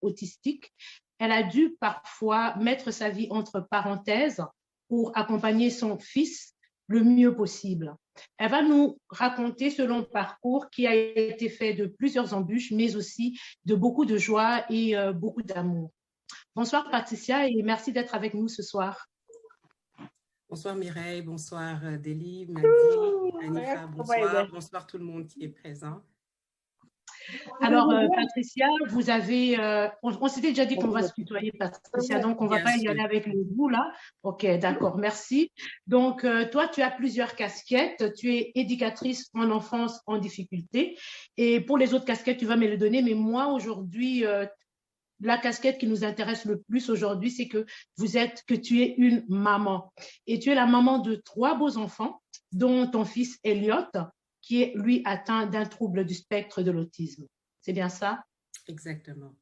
autistique, elle a dû parfois mettre sa vie entre parenthèses pour accompagner son fils le mieux possible. Elle va nous raconter ce long parcours qui a été fait de plusieurs embûches, mais aussi de beaucoup de joie et beaucoup d'amour. Bonsoir Patricia et merci d'être avec nous ce soir. Bonsoir Mireille, bonsoir Délie, Madi, Anifa, bonsoir. Bonsoir tout le monde qui est présent. Alors Patricia, vous avez, on s'était déjà dit qu'on va se tutoyer Patricia, donc on ne va pas y aller avec le vous là. Ok, d'accord, merci. Donc toi, tu as plusieurs casquettes. Tu es éducatrice en enfance en difficulté. Et pour les autres casquettes, tu vas me les donner. Mais moi aujourd'hui, la casquette qui nous intéresse le plus aujourd'hui, c'est que tu es une maman. Et tu es la maman de 3 beaux enfants, dont ton fils Elliot, qui est, lui, atteint d'un trouble du spectre de l'autisme. C'est bien ça? Exactement.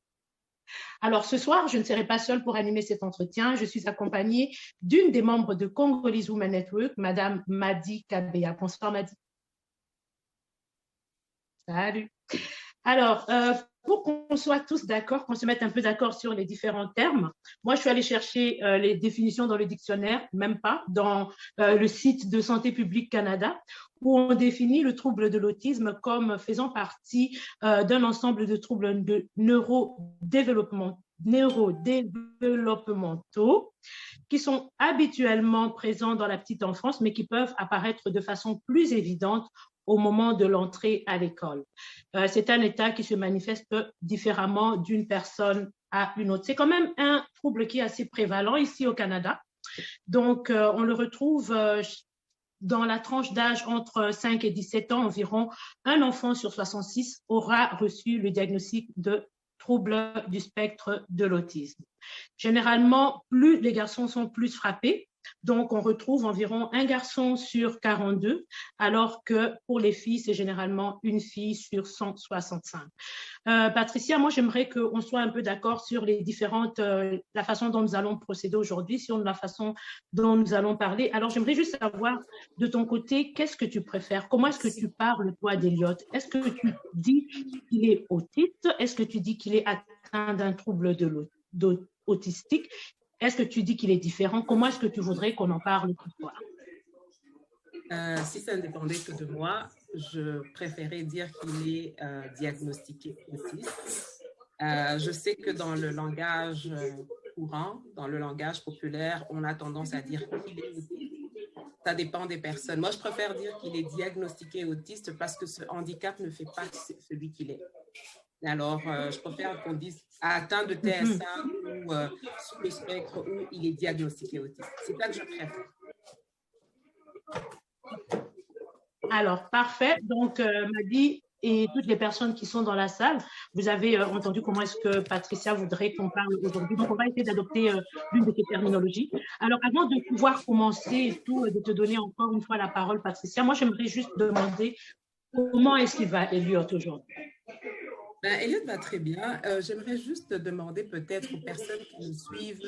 Alors, ce soir, je ne serai pas seule pour animer cet entretien. Je suis accompagnée d'une des membres de Congolese Women Network, Madame Madi Kabeya. Bonsoir, Madi. Salut. Alors, pour qu'on soit tous d'accord, qu'on se mette un peu d'accord sur les différents termes, moi, je suis allée chercher les définitions dans le dictionnaire, même pas, dans le site de Santé publique Canada, où on définit le trouble de l'autisme comme faisant partie d'un ensemble de troubles de neurodéveloppement neurodéveloppementaux qui sont habituellement présents dans la petite enfance, mais qui peuvent apparaître de façon plus évidente au moment de l'entrée à l'école. C'est un état qui se manifeste différemment d'une personne à une autre. C'est quand même un trouble qui est assez prévalent ici au Canada. Donc, on le retrouve dans la tranche d'âge entre 5 et 17 ans environ. Un enfant sur 66 aura reçu le diagnostic de trouble du spectre de l'autisme. Généralement, plus les garçons sont plus frappés. Donc, on retrouve environ un garçon sur 42, alors que pour les filles, c'est généralement une fille sur 165. Patricia, moi, j'aimerais qu'on soit un peu d'accord sur les différentes, la façon dont nous allons procéder aujourd'hui, sur la façon dont nous allons parler. Alors, j'aimerais juste savoir, de ton côté, qu'est-ce que tu préfères? Comment est-ce que tu parles, toi, d'Elliot? Est-ce que tu dis qu'il est autiste? Est-ce que tu dis qu'il est atteint d'un trouble autistique? Est-ce que tu dis qu'il est différent? Comment est-ce que tu voudrais qu'on en parle ce soir? Si ça ne dépendait que de moi, je préférais dire qu'il est diagnostiqué autiste. Je sais que dans le langage courant, dans le langage populaire, on a tendance à dire qu'il est autiste. Ça dépend des personnes. Moi, je préfère dire qu'il est diagnostiqué autiste parce que ce handicap ne fait pas celui qu'il est. Alors, je préfère qu'on dise atteint de TSA ou sur le spectre où il est diagnostiqué autiste. C'est ça que je préfère. Alors, parfait. Donc, Madi et toutes les personnes qui sont dans la salle, vous avez entendu comment est-ce que Patricia voudrait qu'on parle aujourd'hui. Donc, on va essayer d'adopter l'une de ces terminologies. Alors, avant de pouvoir commencer et tout, de te donner encore une fois la parole, Patricia, moi, j'aimerais juste demander comment est-ce qu'il va, Elliot, aujourd'hui? Elliot va très bien. J'aimerais juste demander peut-être aux personnes qui nous suivent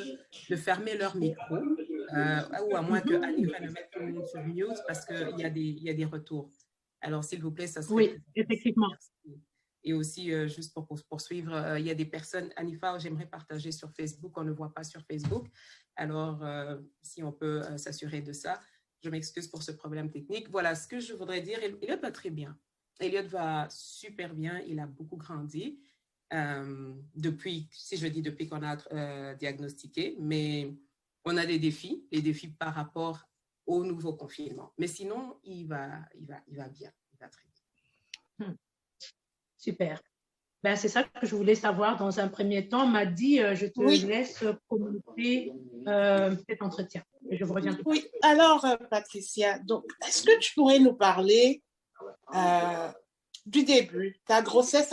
de fermer leur micro, ou à moins que Anifa ne mette tout le monde sur mute parce qu'il y a des retours. Alors, s'il vous plaît, ça serait... Oui, effectivement. Merci. Et aussi, juste pour poursuivre, il y a des personnes, Anifa, j'aimerais partager sur Facebook, on ne voit pas sur Facebook. Alors, si on peut s'assurer de ça, je m'excuse pour ce problème technique. Voilà, ce que je voudrais dire, Elliot va très bien. Elliot va super bien, il a beaucoup grandi depuis, si je dis depuis qu'on a diagnostiqué, mais on a des défis, les défis par rapport au nouveau confinement. Mais sinon, il va bien, il va très bien. Super. Ben, c'est ça que je voulais savoir dans un premier temps. Madi, je te laisse commenter cet entretien. Et je vous reviens tout à l'heure. Oui, alors Patricia, donc, est-ce que tu pourrais nous parler du début, ta grossesse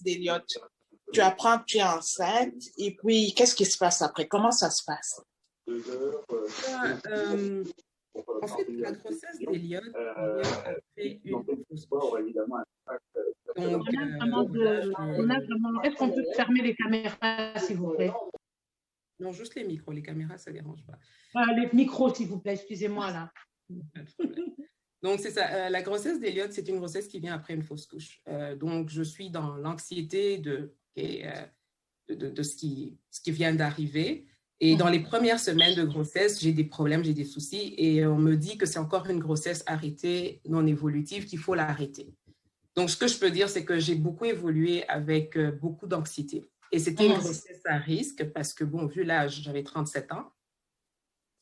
d'Elliot? Tu apprends que tu es enceinte et puis qu'est-ce qui se passe après? Comment ça se passe? En fait, la grossesse d'Elliot a fait une fausse couche. Donc, est-ce qu'on peut fermer les caméras, s'il vous plaît? Non, juste les micros, les caméras, ça ne dérange pas. Les micros, s'il vous plaît, excusez-moi là. Donc, c'est ça. La grossesse d'Elliot, c'est une grossesse qui vient après une fausse couche. Donc, je suis dans l'anxiété de de ce qui vient d'arriver. Et dans les premières semaines de grossesse, j'ai des problèmes, j'ai des soucis. Et on me dit que c'est encore une grossesse arrêtée, non évolutive, qu'il faut l'arrêter. Donc, ce que je peux dire, c'est que j'ai beaucoup évolué avec beaucoup d'anxiété. Et c'était une grossesse à risque parce que, bon, vu l'âge, j'avais 37 ans.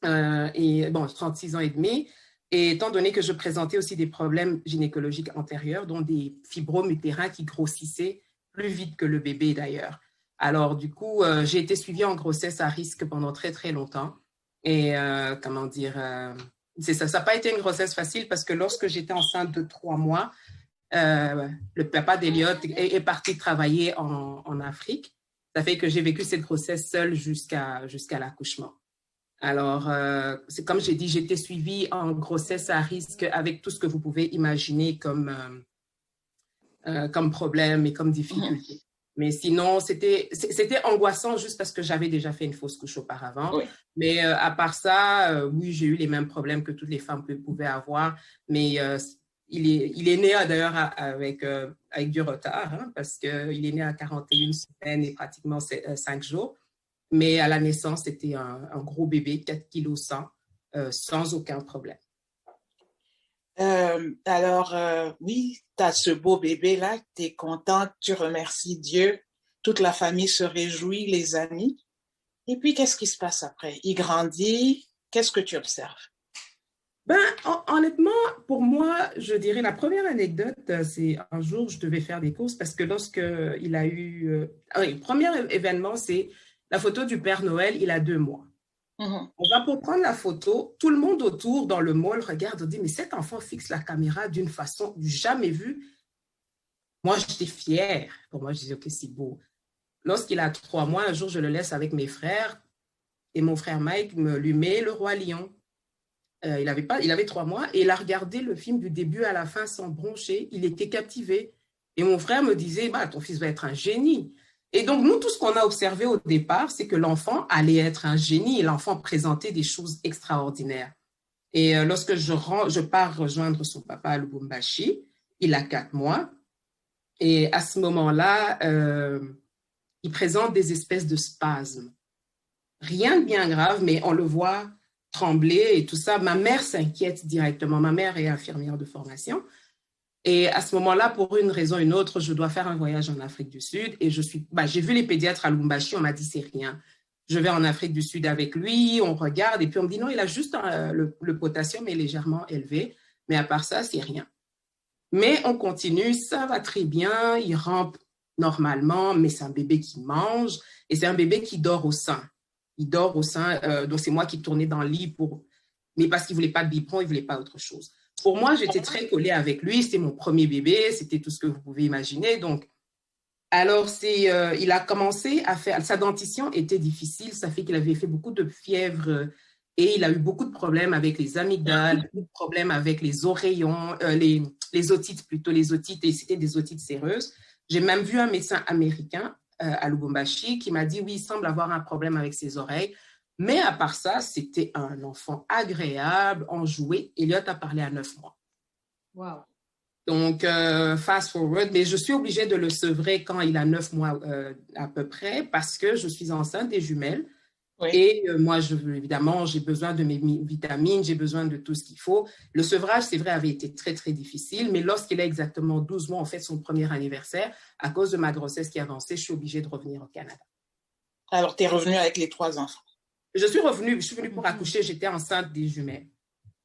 36 ans et demi. Et étant donné que je présentais aussi des problèmes gynécologiques antérieurs, dont des fibromes utérins qui grossissaient plus vite que le bébé d'ailleurs. Alors, du coup, j'ai été suivie en grossesse à risque pendant très, très longtemps. Et c'est ça. Ça n'a pas été une grossesse facile parce que lorsque j'étais enceinte de 3 mois, le papa d'Eliott est parti travailler en Afrique. Ça fait que j'ai vécu cette grossesse seule jusqu'à l'accouchement. Alors, c'est comme j'ai dit, j'étais suivie en grossesse à risque avec tout ce que vous pouvez imaginer comme problème et comme difficulté. Mais sinon, c'était angoissant juste parce que j'avais déjà fait une fausse couche auparavant. Oui. Mais à part ça, oui, j'ai eu les mêmes problèmes que toutes les femmes pouvaient avoir. Mais il est né d'ailleurs avec du retard, hein, parce qu'il est né à 41 semaines et pratiquement 5 jours. Mais à la naissance, c'était un gros bébé, 4 kg 100, sans aucun problème. Oui, tu as ce beau bébé-là, tu es contente, tu remercies Dieu, toute la famille se réjouit, les amis. Et puis, qu'est-ce qui se passe après? Il grandit, qu'est-ce que tu observes? Honnêtement, pour moi, je dirais la première anecdote, c'est un jour, je devais faire des courses parce que lorsqu'il a eu... le premier événement, c'est la photo du Père Noël, il a 2 mois. On va pour prendre la photo, tout le monde autour dans le mall regarde, on dit, mais cet enfant fixe la caméra d'une façon jamais vue. Moi, j'étais fière. Pour moi, je disais, OK, c'est beau. Lorsqu'il a 3 mois, un jour, je le laisse avec mes frères et mon frère Mike lui met Le Roi Lion. Il avait 3 mois et il a regardé le film du début à la fin sans broncher. Il était captivé. Et mon frère me disait, ton fils va être un génie. Et donc, nous, tout ce qu'on a observé au départ, c'est que l'enfant allait être un génie et l'enfant présentait des choses extraordinaires. Et lorsque je pars rejoindre son papa à Lubumbashi, il a 4 mois. Et à ce moment-là, il présente des espèces de spasmes. Rien de bien grave, mais on le voit trembler et tout ça. Ma mère s'inquiète directement. Ma mère est infirmière de formation. Et à ce moment-là, pour une raison ou une autre, je dois faire un voyage en Afrique du Sud. Et j'ai vu les pédiatres à Lubumbashi, on m'a dit, c'est rien. Je vais en Afrique du Sud avec lui, on regarde. Et puis on me dit, non, il a juste le potassium est légèrement élevé. Mais à part ça, c'est rien. Mais on continue, ça va très bien. Il rampe normalement, mais c'est un bébé qui mange. Et c'est un bébé qui dort au sein. Il dort au sein. Donc c'est moi qui tournais dans le lit mais parce qu'il ne voulait pas de biberon, il ne voulait pas autre chose. Pour moi, j'étais très collée avec lui. C'était mon premier bébé. C'était tout ce que vous pouvez imaginer. Donc, alors, il a commencé à faire... Sa dentition était difficile. Ça fait qu'il avait fait beaucoup de fièvre et il a eu beaucoup de problèmes avec les amygdales, beaucoup de problèmes avec les oreillons, les otites plutôt, les otites. Et c'était des otites séreuses. J'ai même vu un médecin américain à Lubumbashi qui m'a dit, oui, il semble avoir un problème avec ses oreilles. Mais à part ça, c'était un enfant agréable, enjoué. Eliott a parlé à 9 mois. Wow. Donc, fast forward, mais je suis obligée de le sevrer quand il a 9 mois à peu près parce que je suis enceinte des jumelles. Oui. Et moi, évidemment, j'ai besoin de mes vitamines, j'ai besoin de tout ce qu'il faut. Le sevrage, c'est vrai, avait été très, très difficile, mais lorsqu'il a exactement 12 mois, on fait son premier anniversaire, à cause de ma grossesse qui avançait, je suis obligée de revenir au Canada. Alors, tu es revenue avec les 3 enfants? Je suis venue pour accoucher, j'étais enceinte des jumelles.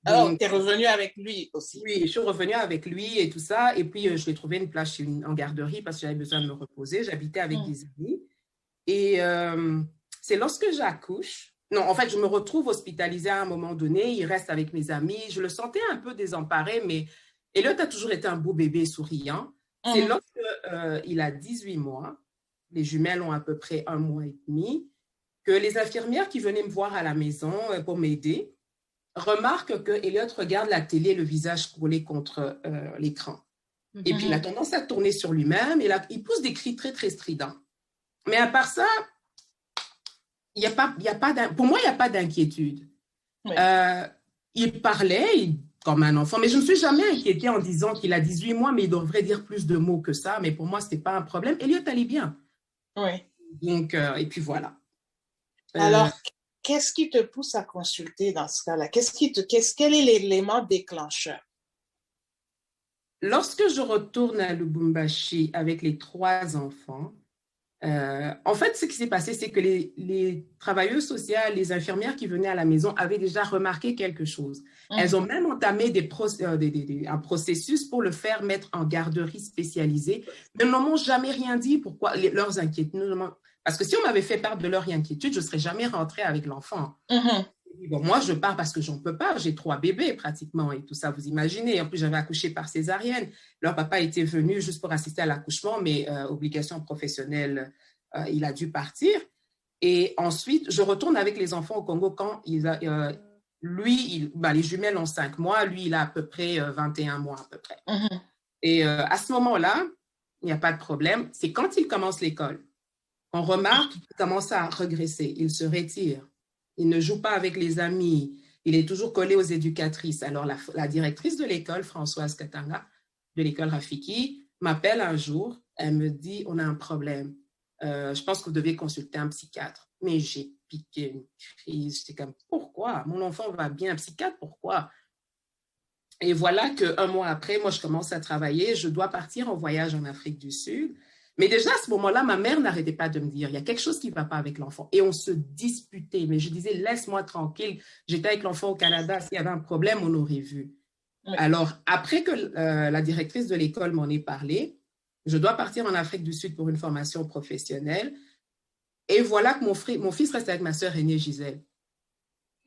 Alors, tu es revenue avec lui aussi? Oui, je suis revenue avec lui et tout ça. Et puis, je lui ai trouvé une place en garderie parce que j'avais besoin de me reposer. J'habitais avec des amis. Et c'est lorsque j'accouche, non, en fait, je me retrouve hospitalisée à un moment donné. Il reste avec mes amis. Je le sentais un peu désemparé, mais Eliott a toujours été un beau bébé souriant. C'est lorsqu'il a 18 mois, les jumelles ont à peu près 1 mois et demi, que les infirmières qui venaient me voir à la maison pour m'aider remarquent que Eliott regarde la télé, le visage collé contre l'écran. Et puis, il a tendance à tourner sur lui-même et là, il pousse des cris très, très stridents. Mais à part ça, pour moi, il n'y a pas d'inquiétude. Oui. Il parlait comme un enfant, mais je ne me suis jamais inquiétée en disant qu'il a 18 mois, mais il devrait dire plus de mots que ça. Mais pour moi, ce n'était pas un problème. Eliott allait bien. Oui. Donc, et puis voilà. Alors, qu'est-ce qui te pousse à consulter dans ce cas-là? Quel est l'élément déclencheur? Lorsque je retourne à Lubumbashi avec les 3 enfants, en fait, ce qui s'est passé, c'est que les travailleuses sociales, les infirmières qui venaient à la maison avaient déjà remarqué quelque chose. Elles ont même entamé un processus pour le faire mettre en garderie spécialisée, mais ne m'ont jamais rien dit pourquoi leurs inquiétudes. Parce que si on m'avait fait part de leurs inquiétudes, je ne serais jamais rentrée avec l'enfant. Bon, moi, je pars parce que j'en peux pas. J'ai 3 bébés pratiquement et tout ça, vous imaginez. En plus, j'avais accouché par césarienne. Leur papa était venu juste pour assister à l'accouchement, mais obligation professionnelle, il a dû partir. Et ensuite, je retourne avec les enfants au Congo quand les jumelles ont 5 mois. Lui, il a à peu près 21 mois à peu près. Et à ce moment-là, il n'y a pas de problème. C'est quand il commence l'école. On remarque qu'il commence à regresser. Il se retire. Il ne joue pas avec les amis. Il est toujours collé aux éducatrices. Alors, la directrice de l'école, Françoise Katanga, de l'école Rafiki, m'appelle un jour. Elle me dit, on a un problème. Je pense que vous devez consulter un psychiatre. Mais j'ai piqué une crise. J'étais comme, pourquoi? Mon enfant va bien. Un psychiatre, pourquoi? Et voilà qu'un mois après, moi, je commence à travailler. Je dois partir en voyage en Afrique du Sud. Mais déjà, à ce moment-là, ma mère n'arrêtait pas de me dire, il y a quelque chose qui ne va pas avec l'enfant. Et on se disputait. Mais je disais, laisse-moi tranquille. J'étais avec l'enfant au Canada. S'il y avait un problème, on aurait vu. Oui. Alors, après que la directrice de l'école m'en ait parlé, je dois partir en Afrique du Sud pour une formation professionnelle. Et voilà que mon fils reste avec ma sœur aînée, Gisèle.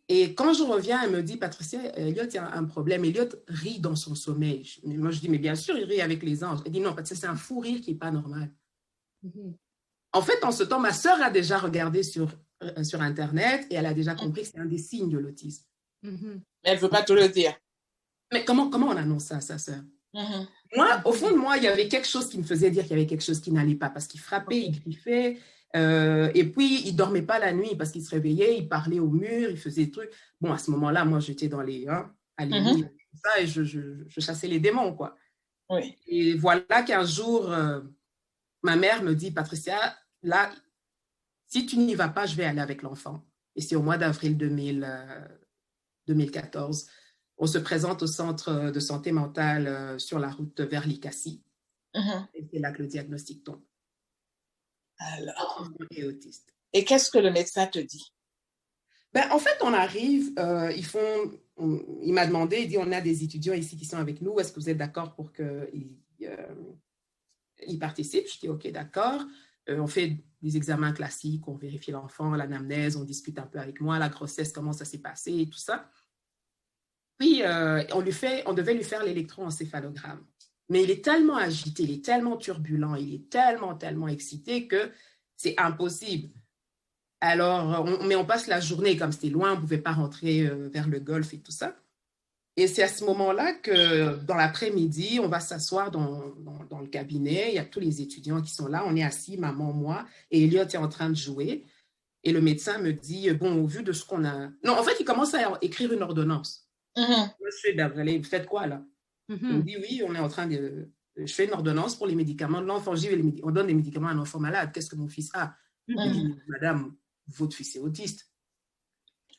Et quand je reviens, elle me dit, Patricia, Elliot, il y a un problème. Elliot rit dans son sommeil. Moi, je dis, mais bien sûr, il rit avec les anges. Elle dit, non, Patricia, c'est un fou rire qui n'est pas normal. En fait, en ce temps, ma sœur a déjà regardé sur Internet et elle a déjà compris que c'est un des signes de l'autisme. Mais elle ne veut pas te le dire. Mais comment on annonce ça à sa sœur? Moi, au fond de moi, il y avait quelque chose qui me faisait dire qu'il y avait quelque chose qui n'allait pas parce qu'il frappait, il griffait. Et puis, il ne dormait pas la nuit parce qu'il se réveillait, il parlait au mur, il faisait des trucs. Bon, à ce moment-là, moi, j'étais dans les... alléluia, ça, et je chassais les démons, quoi. Oui. Et voilà qu'un jour, ma mère me dit, Patricia, là, si tu n'y vas pas, je vais aller avec l'enfant. Et c'est au mois d'avril 2014. On se présente au centre de santé mentale sur la route vers Likasi. Et c'est là que le diagnostic tombe. Alors, et autiste. Et qu'est-ce que le médecin te dit? En fait, on arrive, il m'a demandé, il dit, on a des étudiants ici qui sont avec nous, est-ce que vous êtes d'accord pour qu'ils participent? Je dis, OK, d'accord. On fait des examens classiques, on vérifie l'enfant, l'anamnèse, on discute un peu avec moi, la grossesse, comment ça s'est passé et tout ça. Puis, on devait lui faire l'électroencéphalogramme. Mais il est tellement agité, il est tellement turbulent, il est tellement excité que c'est impossible. Alors, on passe la journée, comme c'était loin, on ne pouvait pas rentrer vers le golfe et tout ça. Et c'est à ce moment-là que, dans l'après-midi, on va s'asseoir dans le cabinet. Il y a tous les étudiants qui sont là. On est assis, maman, moi, et Elliot est en train de jouer. Et le médecin me dit, bon, au vu de ce qu'on a... Non, en fait, il commence à écrire une ordonnance. Monsieur, vous faites quoi, là? Il me dit, oui, on est en train de... Je fais une ordonnance pour les médicaments de l'enfant. On donne des médicaments à un enfant malade. Qu'est-ce que mon fils a? Il dit, madame, votre fils est autiste.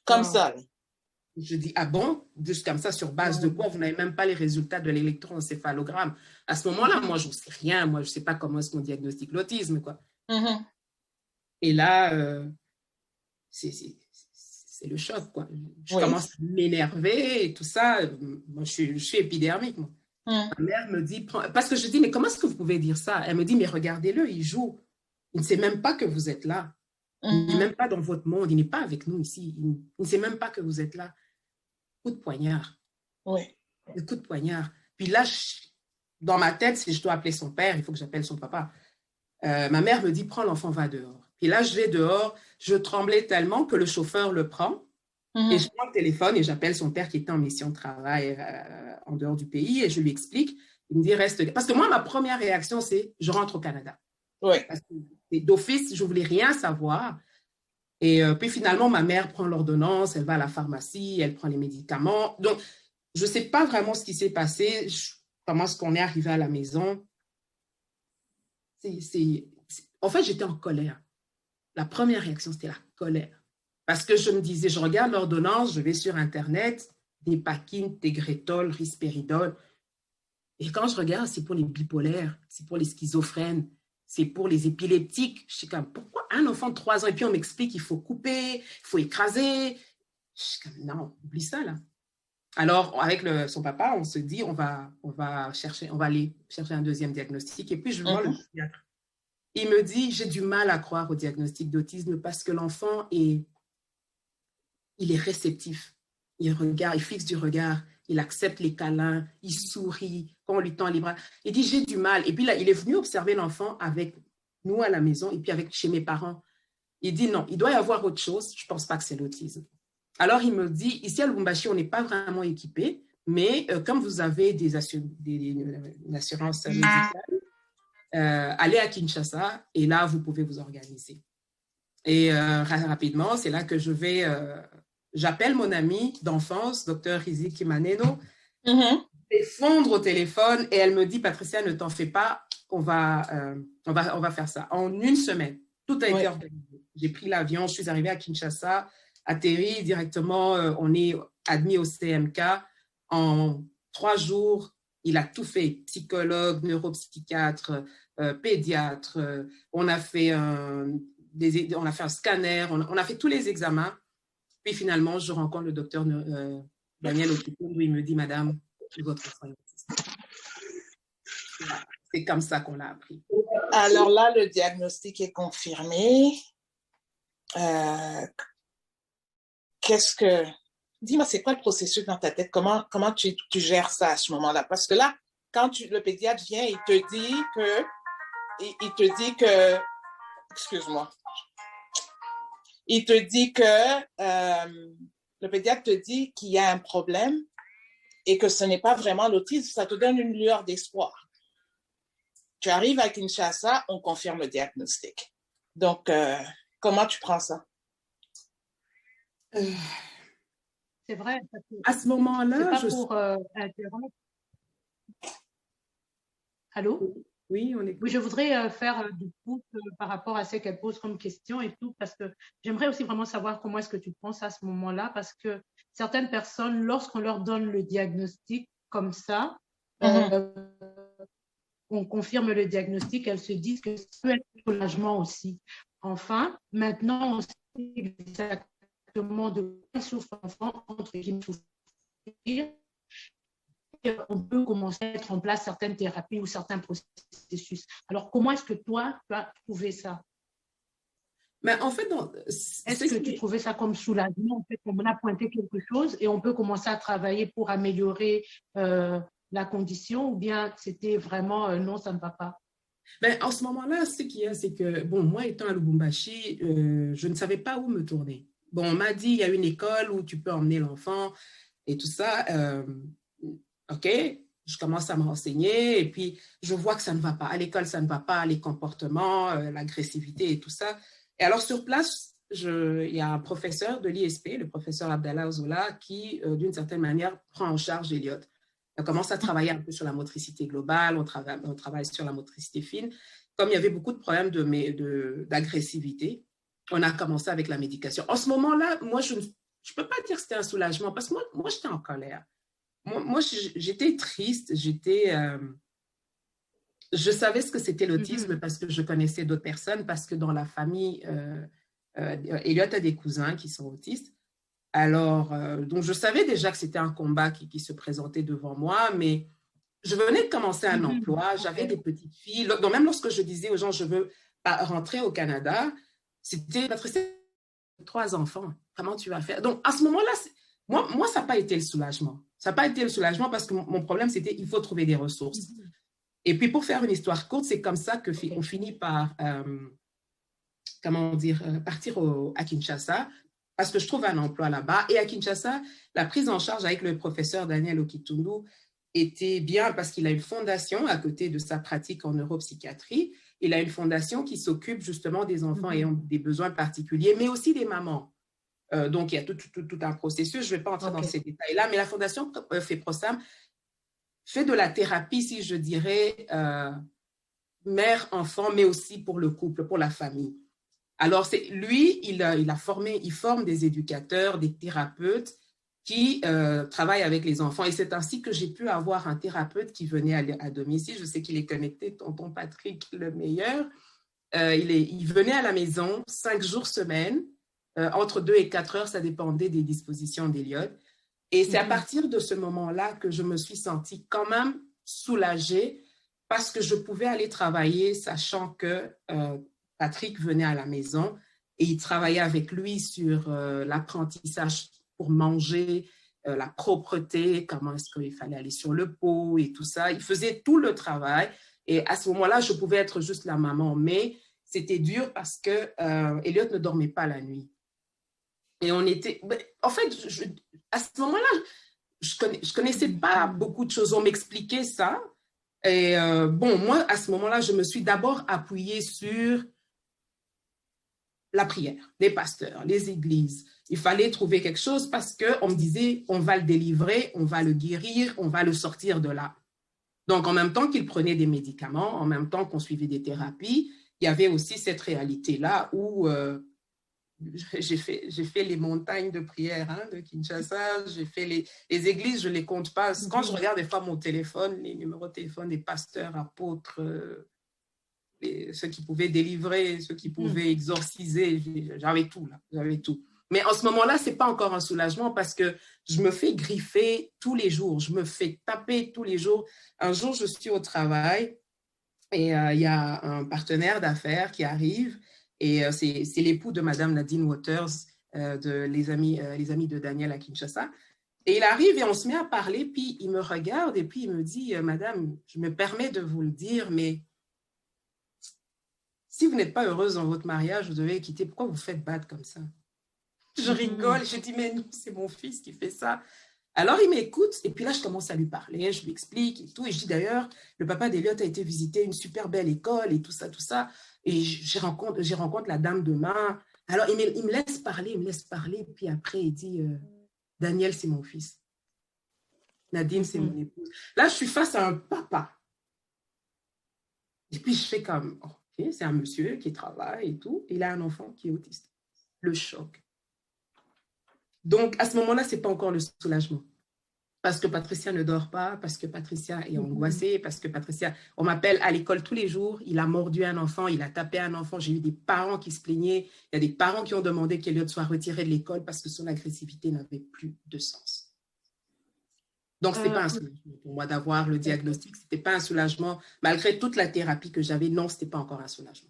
Comme ça. Je dis, ah bon? Juste comme ça, sur base de quoi? Vous n'avez même pas les résultats de l'électroencéphalogramme. À ce moment-là, moi, je ne sais rien. Moi, je ne sais pas comment est-ce qu'on diagnostique l'autisme, quoi. Et là, c'est le choc, quoi. Je commence à m'énerver et tout ça. Moi, je suis épidermique, moi. Ma mère me dit, parce que je dis, mais comment est-ce que vous pouvez dire ça? Elle me dit, mais regardez-le, il joue. Il ne sait même pas que vous êtes là. Il n'est même pas dans votre monde. Il n'est pas avec nous ici. Il ne sait même pas que vous êtes là. Coup de poignard. Oui. Le coup de poignard. Puis là, dans ma tête, si je dois appeler son père, il faut que j'appelle son papa. Ma mère me dit, prends l'enfant, va dehors. Puis là, je vais dehors. Je tremblais tellement que le chauffeur le prend. Et je prends le téléphone et j'appelle son père qui était en mission de travail en dehors du pays et je lui explique. Il me dit, reste... Parce que moi, ma première réaction, c'est, je rentre au Canada. Oui. Parce que d'office, je ne voulais rien savoir. Et puis finalement, ma mère prend l'ordonnance, elle va à la pharmacie, elle prend les médicaments. Donc, je ne sais pas vraiment ce qui s'est passé, comment est-ce qu'on est arrivé à la maison. En fait, j'étais en colère. La première réaction, c'était la colère. Parce que je me disais, je regarde l'ordonnance, je vais sur Internet, Dépakine, Tegretol, Risperidol. Et quand je regarde, c'est pour les bipolaires, c'est pour les schizophrènes, c'est pour les épileptiques. Je suis comme, pourquoi un enfant de 3 ans? Et puis on m'explique qu'il faut couper, il faut écraser. Je suis comme, non, oublie ça là. Alors, avec son papa, on se dit, on va aller chercher un deuxième diagnostic. Et puis, je vois le pédiatre. Il me dit, j'ai du mal à croire au diagnostic d'autisme parce que l'enfant il est réceptif. Il regarde, il fixe du regard, il accepte les câlins, il sourit quand on lui tend les bras. Il dit, j'ai du mal. Et puis là, il est venu observer l'enfant avec nous à la maison et puis chez mes parents. Il dit, non, il doit y avoir autre chose. Je ne pense pas que c'est l'autisme. Alors, il me dit, ici à Lubumbashi, on n'est pas vraiment équipé, mais comme vous avez une assurance médicale, allez à Kinshasa et là, vous pouvez vous organiser. Et rapidement, c'est là que j'appelle mon amie d'enfance, Dr Riziki Maneno, fondre au téléphone et elle me dit, Patricia, ne t'en fais pas, on va faire ça. En une semaine, tout a été organisé. J'ai pris l'avion, je suis arrivée à Kinshasa, atterri directement, on est admis au CMK. En 3 jours, il a tout fait, psychologue, neuropsychiatre, pédiatre. On a fait un scanner, on a fait tous les examens. Puis finalement, je rencontre le docteur Daniel Okitundu, où il me dit, Madame, votre enfant est autiste. C'est comme ça qu'on l'a appris. Alors là, le diagnostic est confirmé. Dis-moi, c'est quoi le processus dans ta tête? Comment tu gères ça à ce moment-là? Parce que là, quand le pédiatre vient, il te dit que, excuse-moi, il te dit que le pédiatre te dit qu'il y a un problème et que ce n'est pas vraiment l'autisme, ça te donne une lueur d'espoir. Tu arrives à Kinshasa, on confirme le diagnostic. Donc, comment tu prends ça? C'est vrai. À ce moment-là, c'est pas pour interrompre. Allô? Oui, on est. Oui, je voudrais faire du coup par rapport à ce qu'elle pose comme question et tout, parce que j'aimerais aussi vraiment savoir comment est-ce que tu penses à ce moment-là, parce que certaines personnes, lorsqu'on leur donne le diagnostic comme ça, on confirme le diagnostic, elles se disent que ça peut être un soulagement aussi. Enfin, maintenant, on sait exactement de quoi souffre l'enfant, entre guillemets, souffrir. On peut commencer à mettre en place certaines thérapies ou certains processus. Alors, comment est-ce que toi, tu as trouvé ça? Mais en fait, est-ce que tu trouvais ça comme soulagement? En fait, on a pointé quelque chose et on peut commencer à travailler pour améliorer la condition, ou bien c'était vraiment non, ça ne va pas? Ben, en ce moment-là, ce qu'il y a, c'est que, bon, moi étant à Lubumbashi, je ne savais pas où me tourner. Bon, on m'a dit, il y a une école où tu peux emmener l'enfant et tout ça. OK, je commence à me renseigner et puis je vois que ça ne va pas. À l'école, ça ne va pas, les comportements, l'agressivité et tout ça. Et alors, sur place, il y a un professeur de l'ISP, le professeur Abdallah Ozola, qui, d'une certaine manière, prend en charge Elliot. On commence à travailler un peu sur la motricité globale, on travaille sur la motricité fine. Comme il y avait beaucoup de problèmes d'agressivité, on a commencé avec la médication. En ce moment-là, moi, je ne peux pas dire que c'était un soulagement parce que moi j'étais en colère. Moi j'étais triste, je savais ce que c'était l'autisme parce que je connaissais d'autres personnes, parce que dans la famille, Elliot a des cousins qui sont autistes. Alors, donc je savais déjà que c'était un combat qui se présentait devant moi, mais je venais de commencer un emploi, j'avais des petites filles. Donc même lorsque je disais aux gens, je veux rentrer au Canada, c'était 3 enfants, comment tu vas faire? Donc à ce moment-là, moi ça n'a pas été le soulagement. Ça n'a pas été le soulagement parce que mon problème, c'était il faut trouver des ressources. Et puis pour faire une histoire courte, c'est comme ça qu'on finit par, partir à Kinshasa, parce que je trouve un emploi là-bas. Et à Kinshasa, la prise en charge avec le professeur Daniel Okitundu était bien parce qu'il a une fondation à côté de sa pratique en neuropsychiatrie. Il a une fondation qui s'occupe justement des enfants ayant des besoins particuliers, mais aussi des mamans. Donc, il y a tout un processus. Je ne vais pas entrer dans ces détails-là, mais la fondation FEPROSAM fait de la thérapie, si je dirais, mère-enfant, mais aussi pour le couple, pour la famille. Alors, lui, il forme des éducateurs, des thérapeutes qui travaillent avec les enfants. Et c'est ainsi que j'ai pu avoir un thérapeute qui venait à domicile. Je sais qu'il est connecté, tonton Patrick, le meilleur. Il venait à la maison 5 jours semaine, entre 2 et 4 heures, ça dépendait des dispositions d'Eliott. Et c'est à partir de ce moment-là que je me suis sentie quand même soulagée parce que je pouvais aller travailler sachant que Patrick venait à la maison et il travaillait avec lui sur l'apprentissage pour manger, la propreté, comment est-ce qu'il fallait aller sur le pot et tout ça. Il faisait tout le travail et à ce moment-là, je pouvais être juste la maman. Mais c'était dur parce que Eliott ne dormait pas la nuit. Et on était... En fait, à ce moment-là, je connaissais pas beaucoup de choses. On m'expliquait ça. Et moi, à ce moment-là, je me suis d'abord appuyée sur la prière, les pasteurs, les églises. Il fallait trouver quelque chose parce qu'on me disait, on va le délivrer, on va le guérir, on va le sortir de là. Donc, en même temps qu'il prenait des médicaments, en même temps qu'on suivait des thérapies, il y avait aussi cette réalité-là où j'ai fait les montagnes de prière de Kinshasa, j'ai fait les églises, je ne les compte pas. Quand je regarde des fois mon téléphone, les numéros de téléphone des pasteurs, apôtres, ceux qui pouvaient délivrer, ceux qui pouvaient exorciser, j'avais tout là, j'avais tout. Mais en ce moment-là, ce n'est pas encore un soulagement parce que je me fais griffer tous les jours, je me fais taper tous les jours. Un jour, je suis au travail et il y a un partenaire d'affaires qui arrive et c'est l'époux de Madame Nadine Waters, les amis de Daniel à Kinshasa. Et il arrive et on se met à parler, puis il me regarde et puis il me dit, Madame, je me permets de vous le dire, mais si vous n'êtes pas heureuse dans votre mariage, vous devez quitter. Pourquoi vous faites battre comme ça? Je rigole, je dis, mais non, c'est mon fils qui fait ça. Alors, il m'écoute, et puis là, je commence à lui parler, je lui explique et tout. Et je dis d'ailleurs, le papa d'Eliott a été visiter une super belle école et tout ça, tout ça. Et j'y rencontre la dame demain. Alors, il me laisse parler, et puis après, il dit, Daniel, c'est mon fils. Nadine, c'est mon épouse. Là, je suis face à un papa. Et puis, je fais comme, ok, c'est un monsieur qui travaille et tout. Il a un enfant qui est autiste. Le choc. Donc, à ce moment-là, ce n'est pas encore le soulagement. Parce que Patricia ne dort pas, parce que Patricia est angoissée, parce que Patricia, on m'appelle à l'école tous les jours, il a mordu un enfant, il a tapé un enfant. J'ai eu des parents qui se plaignaient. Il y a des parents qui ont demandé qu'Eliott soit retiré de l'école parce que son agressivité n'avait plus de sens. Donc, ce n'était pas un soulagement pour moi d'avoir le diagnostic. Ce n'était pas un soulagement. Malgré toute la thérapie que j'avais, non, ce n'était pas encore un soulagement.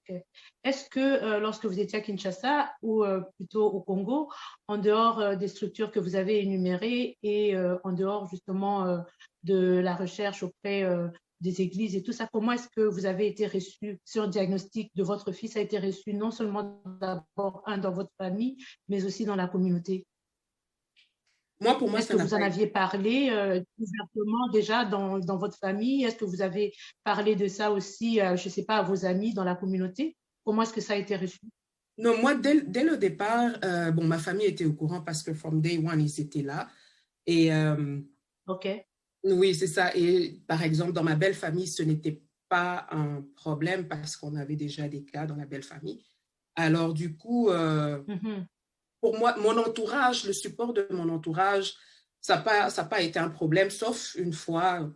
Okay. Est-ce que lorsque vous étiez à Kinshasa ou plutôt au Congo, en dehors des structures que vous avez énumérées et en dehors justement de la recherche auprès des églises et tout ça, comment est-ce que vous avez été reçu sur le diagnostic de votre fils a été reçu non seulement d'abord dans votre famille, mais aussi dans la communauté? Moi, pour moi, est-ce que vous en aviez parlé ouvertement déjà dans votre famille? Est-ce que vous avez parlé de ça aussi, je ne sais pas, à vos amis dans la communauté? Comment est-ce que ça a été reçu? Non, moi, dès le départ, ma famille était au courant parce que from day one, ils étaient là. Et OK. Oui, c'est ça. Et par exemple, dans ma belle famille, ce n'était pas un problème parce qu'on avait déjà des cas dans la belle famille. Alors, du coup, pour moi, mon entourage, le support de mon entourage, ça n'a pas été un problème, sauf une fois,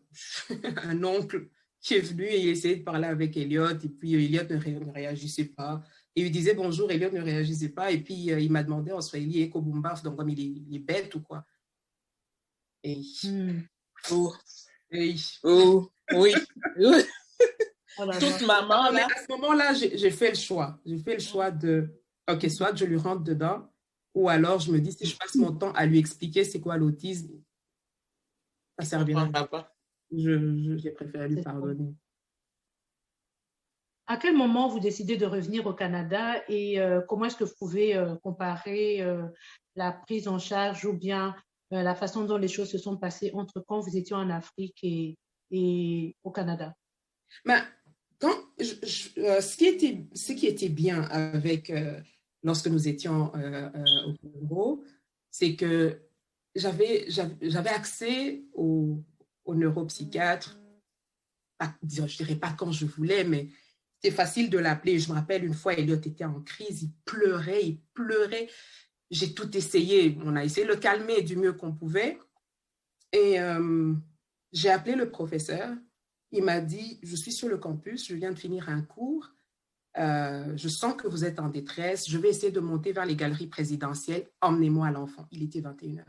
un oncle qui est venu et il essayait de parler avec Eliott, et puis Eliott ne réagissait pas. Et il lui disait bonjour, Eliott ne réagissait pas, et puis il m'a demandé en swahili, Eko Bumbaf, donc comme il est bête ou quoi. Et... oui. Toute maman, là. À ce moment-là, j'ai fait le choix. J'ai fait le choix de, OK, soit je lui rentre dedans, ou alors je me dis, si je passe mon temps à lui expliquer c'est quoi l'autisme, ça servira pas. J'ai préféré lui pardonner. À quel moment vous décidez de revenir au Canada et comment est-ce que vous pouvez comparer la prise en charge ou bien la façon dont les choses se sont passées entre quand vous étiez en Afrique et au Canada? Ce qui était bien avec lorsque nous étions au Congo, c'est que j'avais accès aux neuropsychiatres je dirais pas quand je voulais, mais c'était facile de l'appeler. Je me rappelle une fois, Elliot était en crise, il pleurait. J'ai tout essayé. On a essayé de le calmer du mieux qu'on pouvait. Et j'ai appelé le professeur. Il m'a dit, je suis sur le campus, je viens de finir un cours. Je sens que vous êtes en détresse. Je vais essayer de monter vers les galeries présidentielles. Emmenez-moi l'enfant. Il était 21h.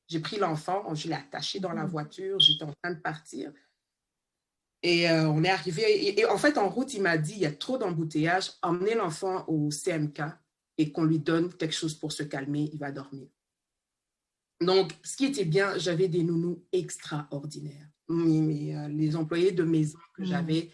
J'ai pris l'enfant, je l'ai attaché dans la voiture. J'étais en train de partir. Et on est arrivé. Et en fait, en route, il m'a dit, il y a trop d'embouteillages. Emmenez l'enfant au CMK et qu'on lui donne quelque chose pour se calmer. Il va dormir. Donc, ce qui était bien, j'avais des nounous extraordinaires. Les employés de maison que j'avais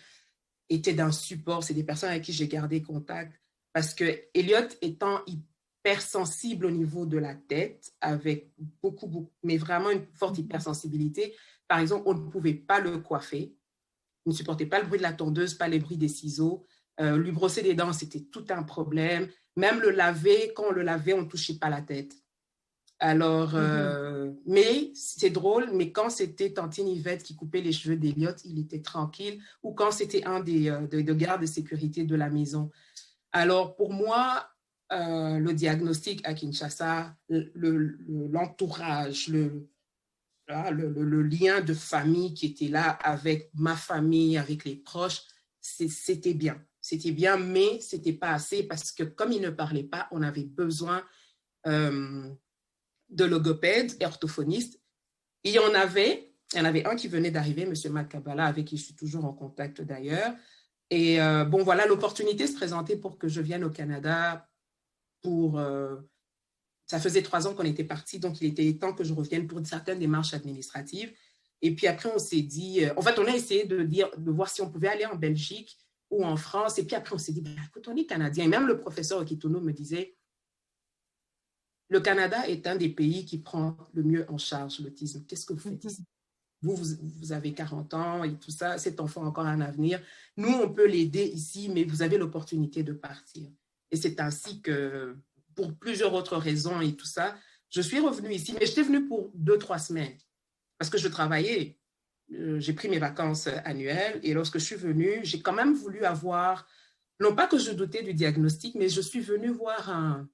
étaient d'un support. C'est des personnes avec qui j'ai gardé contact. Parce que Elliot étant hypersensible au niveau de la tête, avec beaucoup, mais vraiment une forte hypersensibilité. Par exemple, on ne pouvait pas le coiffer. Il ne supportait pas le bruit de la tondeuse, pas les bruits des ciseaux. Lui brosser les dents, c'était tout un problème. Même le laver, quand on le lavait, on ne touchait pas la tête. Alors, mais c'est drôle, mais quand c'était Tantine Yvette qui coupait les cheveux d'Elliot, il était tranquille, ou quand c'était un des de gardes de sécurité de la maison. Alors, pour moi, le diagnostic à Kinshasa, l'entourage, le lien de famille qui était là avec ma famille, avec les proches, c'était bien. C'était bien, mais ce n'était pas assez parce que comme il ne parlait pas, on avait besoin de logopède et orthophoniste. Il y en avait un qui venait d'arriver, M. Makabala, avec qui je suis toujours en contact d'ailleurs. Et bon, voilà, l'opportunité se présentait pour que je vienne au Canada ça faisait 3 ans qu'on était partis, donc il était temps que je revienne pour certaines démarches administratives. Et puis après, on s'est dit, en fait, on a essayé de voir si on pouvait aller en Belgique ou en France. Et puis après, on s'est dit, écoute, on est Canadien. Et même le professeur Okitono me disait, le Canada est un des pays qui prend le mieux en charge l'autisme. Qu'est-ce que vous faites ici? Vous avez 40 ans et tout ça, cet enfant a encore un avenir. Nous, on peut l'aider ici, mais vous avez l'opportunité de partir. Et c'est ainsi que, pour plusieurs autres raisons et tout ça, je suis revenue ici. Mais j'étais venue pour 2-3 semaines parce que je travaillais. J'ai pris mes vacances annuelles et lorsque je suis venue, j'ai quand même voulu avoir, non pas que je doutais du diagnostic, mais je suis venue voir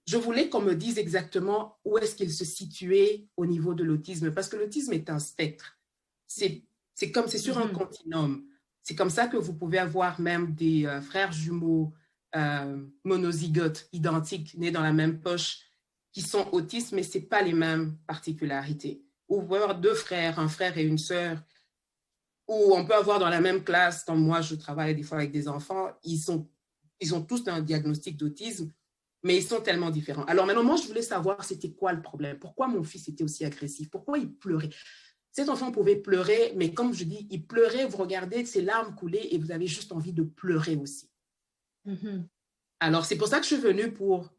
je voulais qu'on me dise exactement où est-ce qu'il se situait au niveau de l'autisme, parce que l'autisme est un spectre. C'est sur un continuum. C'est comme ça que vous pouvez avoir même des frères jumeaux monozygotes, identiques, nés dans la même poche, qui sont autistes, mais ce n'est pas les mêmes particularités. Ou vous pouvez avoir 2 frères, un frère et une sœur, ou on peut avoir dans la même classe, comme moi je travaille des fois avec des enfants, ils ont tous un diagnostic d'autisme, mais ils sont tellement différents. Alors maintenant, moi, je voulais savoir c'était quoi le problème. Pourquoi mon fils était aussi agressif? Pourquoi il pleurait? Cet enfant pouvait pleurer, mais comme je dis, il pleurait, vous regardez ses larmes couler et vous avez juste envie de pleurer aussi. Alors, c'est pour ça que je suis venue pour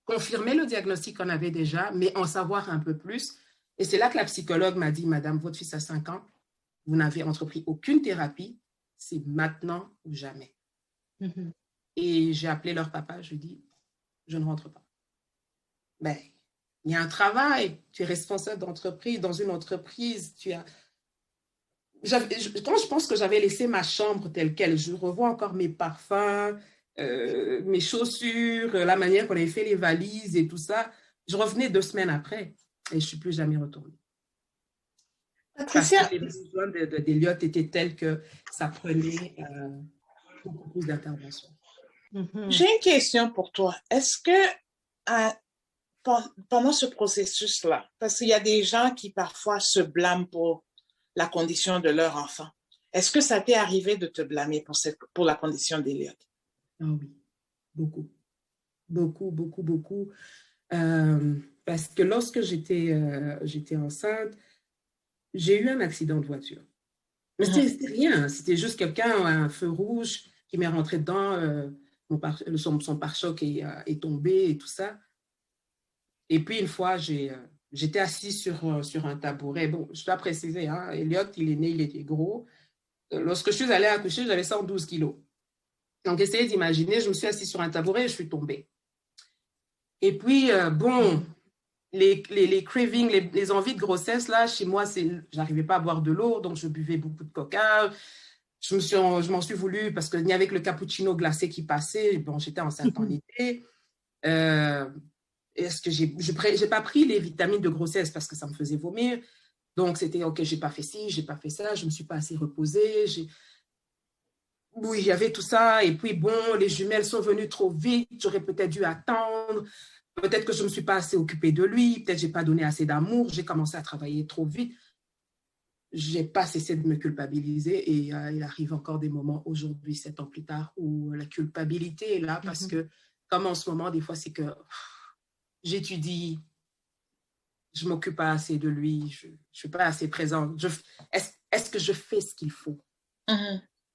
confirmer le diagnostic qu'on avait déjà, mais en savoir un peu plus. Et c'est là que la psychologue m'a dit, Madame, votre fils a 5 ans, vous n'avez entrepris aucune thérapie, c'est maintenant ou jamais. Et j'ai appelé leur papa, je lui ai dit, je ne rentre pas. Ben, il y a un travail, tu es responsable d'entreprise, dans une entreprise, quand je pense que j'avais laissé ma chambre telle qu'elle, je revois encore mes parfums, mes chaussures, la manière qu'on avait fait les valises et tout ça. Je revenais 2 semaines après et je ne suis plus jamais retournée. Patricia, parce que les besoins d'Elliot étaient tels que ça prenait beaucoup plus d'intervention. J'ai une question pour toi. Est-ce que pendant ce processus-là, parce qu'il y a des gens qui parfois se blâment pour la condition de leur enfant, est-ce que ça t'est arrivé de te blâmer pour la condition d'Elliot? Ah oui, beaucoup. Parce que lorsque j'étais enceinte, j'ai eu un accident de voiture. Mais c'était rien, c'était juste quelqu'un, un feu rouge qui m'est rentré dedans, son pare-choc est tombé et tout ça. Et puis une fois, j'étais assise sur un tabouret. Bon, je dois préciser, hein, Elliot, il est né, il était gros. Lorsque je suis allée accoucher, j'avais 112 kilos. Donc, essayez d'imaginer, je me suis assise sur un tabouret et je suis tombée. Et puis, bon, les cravings, les envies de grossesse, là, chez moi, j'arrivais pas à boire de l'eau, donc je buvais beaucoup de coca. Je m'en suis voulu parce qu'il y avait que le cappuccino glacé qui passait. Bon, j'étais enceinte en été. Est-ce que j'ai pas pris les vitamines de grossesse parce que ça me faisait vomir. Donc, c'était, OK, j'ai pas fait ci, j'ai pas fait ça, je me suis pas assez reposée. Oui, il y avait tout ça. Et puis, bon, les jumelles sont venues trop vite. J'aurais peut-être dû attendre. Peut-être que je ne me suis pas assez occupée de lui. Peut-être que je n'ai pas donné assez d'amour. J'ai commencé à travailler trop vite. Je n'ai pas cessé de me culpabiliser. Et il arrive encore des moments aujourd'hui, 7 ans plus tard, où la culpabilité est là parce que, comme en ce moment, des fois, c'est que j'étudie, je ne m'occupe pas assez de lui, je ne suis pas assez présente. Est-ce que je fais ce qu'il faut?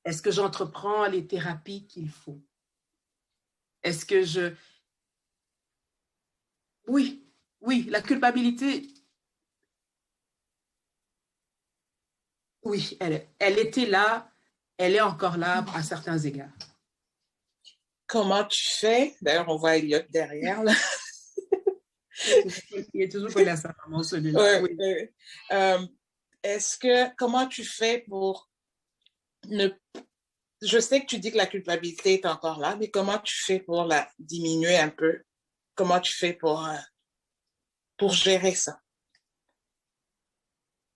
Est-ce que j'entreprends les thérapies qu'il faut? Est-ce que je... Oui, la culpabilité, oui, elle était là, elle est encore là à certains égards. Comment tu fais? D'ailleurs, on voit Elliot derrière, là. Il est toujours collé à sa maman, celui-là. Oui. Comment tu fais pour ne... Je sais que tu dis que la culpabilité est encore là, mais comment tu fais pour la diminuer un peu? Comment tu fais pour gérer ça?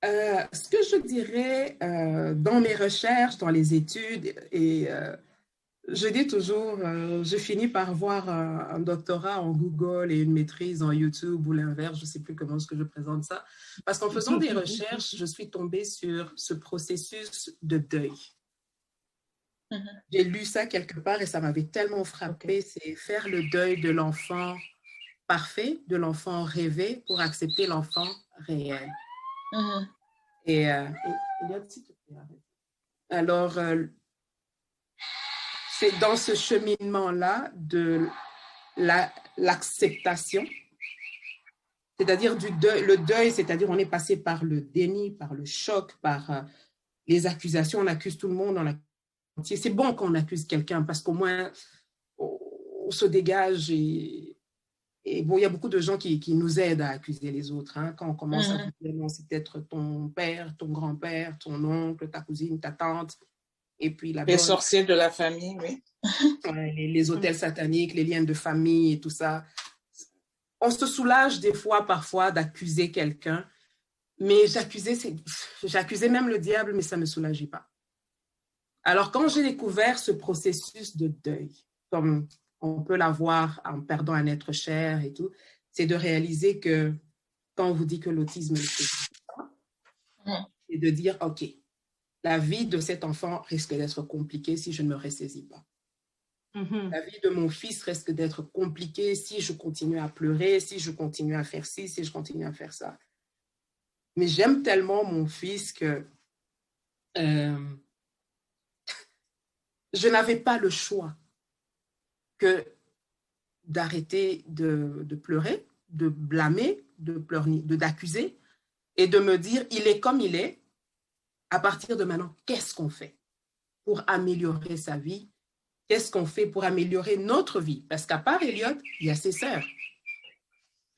Ce que je dirais dans mes recherches, dans les études, et je dis toujours, je finis par voir un doctorat en Google et une maîtrise en YouTube ou l'inverse, je ne sais plus comment est-ce que je présente ça, parce qu'en faisant des recherches, je suis tombée sur ce processus de deuil. J'ai lu ça quelque part et ça m'avait tellement frappée, c'est faire le deuil de l'enfant parfait, de l'enfant rêvé pour accepter l'enfant réel. Et alors, c'est dans ce cheminement-là de l'acceptation, c'est-à-dire du deuil, le deuil, c'est-à-dire on est passé par le déni, par le choc, par les accusations, on accuse tout le monde, c'est bon qu'on accuse quelqu'un parce qu'au moins on se dégage et bon, il y a beaucoup de gens qui nous aident à accuser les autres. Hein, quand on commence à vous dire, non, c'est peut-être ton père, ton grand-père, ton oncle, ta cousine, ta tante. Et puis les sorciers de la famille, oui. Les hôtels sataniques, les liens de famille et tout ça. On se soulage des fois, parfois, d'accuser quelqu'un. Mais j'accusais même le diable, mais ça ne me soulageait pas. Alors, quand j'ai découvert ce processus de deuil, comme on peut l'avoir en perdant un être cher et tout, c'est de réaliser que quand on vous dit que l'autisme n'existe pas, c'est de dire, OK, la vie de cet enfant risque d'être compliquée si je ne me ressaisis pas. La vie de mon fils risque d'être compliquée si je continue à pleurer, si je continue à faire ci, si je continue à faire ça. Mais j'aime tellement mon fils que je n'avais pas le choix que d'arrêter de pleurer, de blâmer, d'accuser et de me dire, il est comme il est. À partir de maintenant, qu'est-ce qu'on fait pour améliorer sa vie? Qu'est-ce qu'on fait pour améliorer notre vie? Parce qu'à part Elliot, il y a ses sœurs.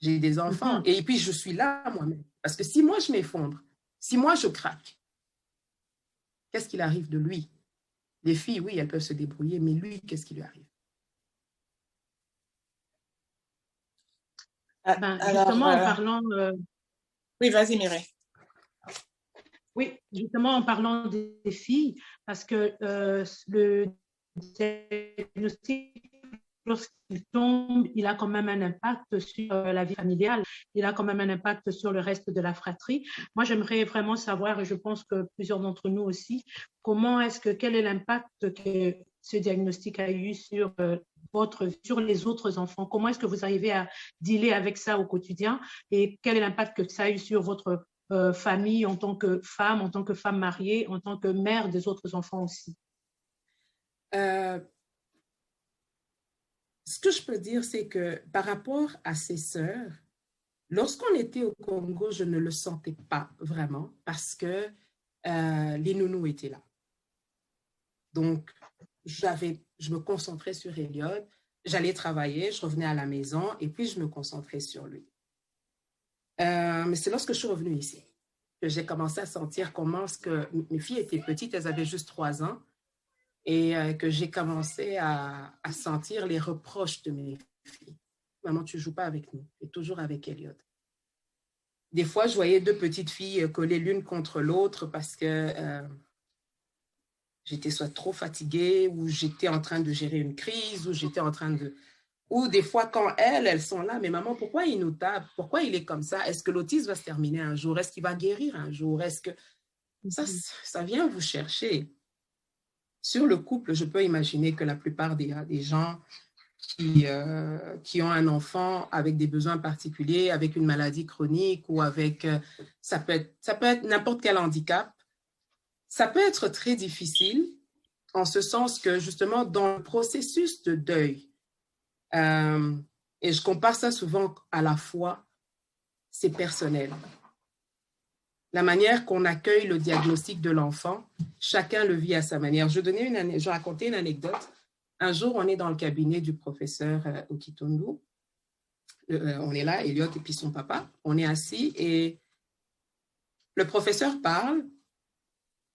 J'ai des enfants. Et puis, je suis là moi-même. Parce que si moi, je m'effondre, si moi, je craque, qu'est-ce qu'il arrive de lui? Les filles, oui, elles peuvent se débrouiller, mais lui, qu'est-ce qui lui arrive? Justement, en parlant... Oui, vas-y, Mireille. Oui, justement, en parlant des filles, parce que le diagnostic, lorsqu'il tombe, il a quand même un impact sur la vie familiale, il a quand même un impact sur le reste de la fratrie. Moi, j'aimerais vraiment savoir, et je pense que plusieurs d'entre nous aussi, quel est l'impact que ce diagnostic a eu sur sur les autres enfants? Comment est-ce que vous arrivez à dealer avec ça au quotidien et quel est l'impact que ça a eu sur votre famille en tant que femme mariée, en tant que mère des autres enfants aussi? Ce que je peux dire, c'est que par rapport à ses sœurs, lorsqu'on était au Congo, je ne le sentais pas vraiment parce que les nounous étaient là. Donc, je me concentrais sur Elliot, j'allais travailler, je revenais à la maison et puis je me concentrais sur lui. Mais c'est lorsque je suis revenue ici que j'ai commencé à sentir comment est-ce que mes filles étaient petites, elles avaient juste 3 ans, et que j'ai commencé à sentir les reproches de mes filles. Maman, tu ne joues pas avec nous, tu es toujours avec Elliot. Des fois, je voyais 2 petites filles collées l'une contre l'autre parce que j'étais soit trop fatiguée, ou j'étais en train de gérer une crise, ou j'étais en train de... Ou des fois, quand elles sont là, mais maman, pourquoi il nous tape? Pourquoi il est comme ça? Est-ce que l'autisme va se terminer un jour? Est-ce qu'il va guérir un jour? Est-ce que... Ça vient vous chercher. Sur le couple, je peux imaginer que la plupart des gens qui ont un enfant avec des besoins particuliers, avec une maladie chronique, ou avec... ça peut être n'importe quel handicap. Ça peut être très difficile, en ce sens que, justement, dans le processus de deuil, et je compare ça souvent à la foi, c'est personnel. La manière qu'on accueille le diagnostic de l'enfant, chacun le vit à sa manière. Je racontais une anecdote. Un jour, on est dans le cabinet du professeur Okitundu. On est là, Elliot et puis son papa. On est assis et le professeur parle.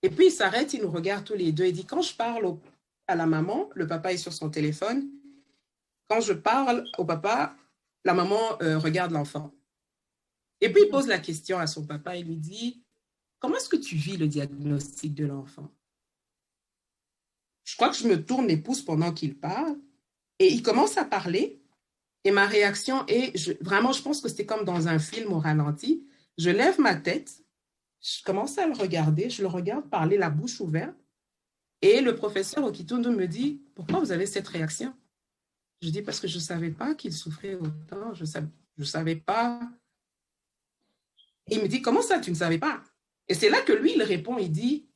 Et puis, il s'arrête, il nous regarde tous les deux. Il dit, quand je parle à la maman, le papa est sur son téléphone. Quand je parle au papa, la maman regarde l'enfant. Et puis, il pose la question à son papa. Il lui dit, comment est-ce que tu vis le diagnostic de l'enfant? Je crois que je me tourne les pouces pendant qu'il parle. Et il commence à parler. Et ma réaction est, vraiment, je pense que c'était comme dans un film au ralenti. Je lève ma tête. Je commence à le regarder. Je le regarde parler la bouche ouverte. Et le professeur Okitundu me dit, pourquoi vous avez cette réaction? Je dis, parce que je ne savais pas qu'il souffrait autant. Je ne savais pas. Et il me dit, comment ça, tu ne savais pas? Et c'est là que lui, il répond, il dit,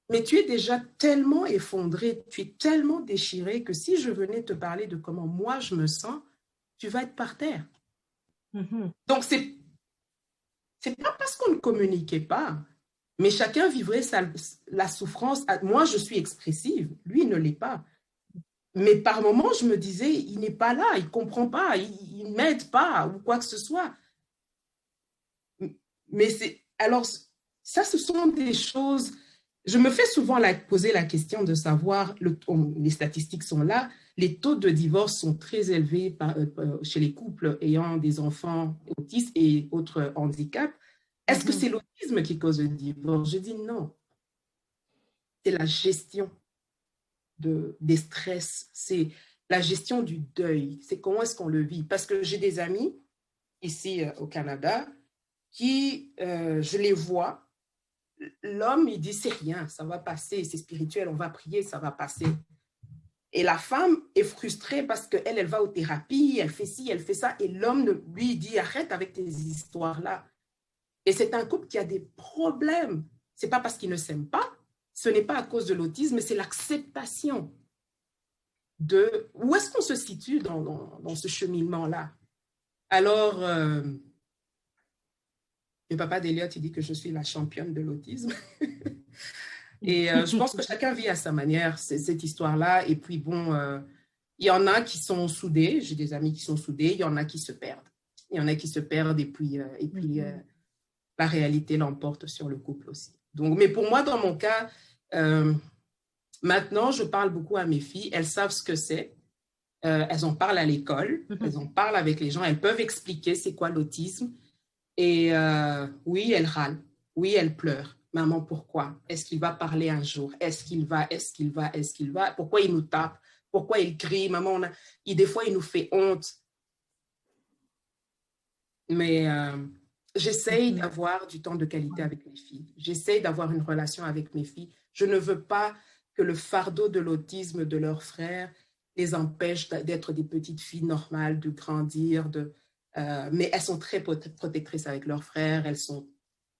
mais tu es déjà tellement effondré, tu es tellement déchiré que si je venais te parler de comment moi je me sens, tu vas être par terre. Donc, c'est pas parce qu'on ne communiquait pas, mais chacun vivrait la souffrance. Moi, je suis expressive, lui, il ne l'est pas. Mais par moments, je me disais, il n'est pas là, il ne comprend pas, il ne m'aide pas ou quoi que ce soit. Mais alors, ça, ce sont des choses... Je me fais souvent poser la question de savoir, les statistiques sont là, les taux de divorce sont très élevés chez les couples ayant des enfants autistes et autres handicaps. Est-ce que c'est l'autisme qui cause le divorce? Je dis non. C'est la gestion des stress, c'est la gestion du deuil, c'est comment est-ce qu'on le vit. Parce que j'ai des amis ici au Canada qui, je les vois, l'homme, il dit, c'est rien, ça va passer, c'est spirituel, on va prier, ça va passer. Et la femme est frustrée parce qu'elle, elle va aux thérapies, elle fait ci, elle fait ça, et l'homme, lui, dit, arrête avec tes histoires-là. Et c'est un couple qui a des problèmes. Ce n'est pas parce qu'ils ne s'aiment pas, ce n'est pas à cause de l'autisme, mais c'est l'acceptation de où est-ce qu'on se situe dans ce cheminement-là. Alors, le papa d'Elliot, il dit que je suis la championne de l'autisme. Et je pense que chacun vit à sa manière cette histoire-là. Et puis, bon, il y en a qui sont soudés. J'ai des amis qui sont soudés. Il y en a qui se perdent. Il y en a qui se perdent et puis la réalité l'emporte sur le couple aussi. Donc, mais pour moi, dans mon cas, maintenant, je parle beaucoup à mes filles. Elles savent ce que c'est. Elles en parlent à l'école. Elles en parlent avec les gens. Elles peuvent expliquer c'est quoi l'autisme. Et oui, elles râlent. Oui, elles pleurent. Maman, pourquoi? Est-ce qu'il va parler un jour? Est-ce qu'il va? Pourquoi il nous tape? Pourquoi il crie? Maman, des fois, il nous fait honte. Mais j'essaye d'avoir du temps de qualité avec mes filles. J'essaye d'avoir une relation avec mes filles. Je ne veux pas que le fardeau de l'autisme de leurs frères les empêche d'être des petites filles normales, de grandir, mais elles sont très protectrices avec leurs frères.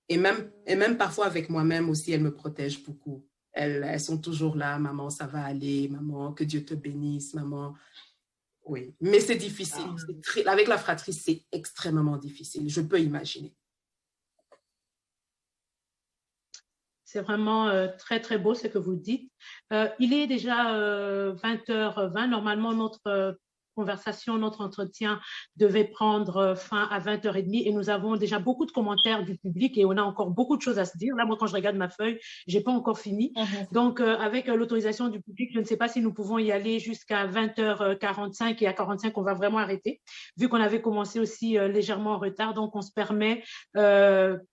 Et même parfois avec moi-même aussi, elles me protègent beaucoup. Elles sont toujours là. Maman, ça va aller. Maman, que Dieu te bénisse. Maman... Oui, mais c'est difficile. Avec la fratrie, c'est extrêmement difficile. Je peux imaginer. C'est vraiment très, très beau ce que vous dites. Il est déjà 20h20. Normalement, notre conversation, notre entretien devait prendre fin à 20h30 et nous avons déjà beaucoup de commentaires du public et on a encore beaucoup de choses à se dire. Là, moi, quand je regarde ma feuille, j'ai pas encore fini. Donc, avec l'autorisation du public, je ne sais pas si nous pouvons y aller jusqu'à 20h45 et à 45, on va vraiment arrêter, vu qu'on avait commencé aussi légèrement en retard. Donc, on se permet,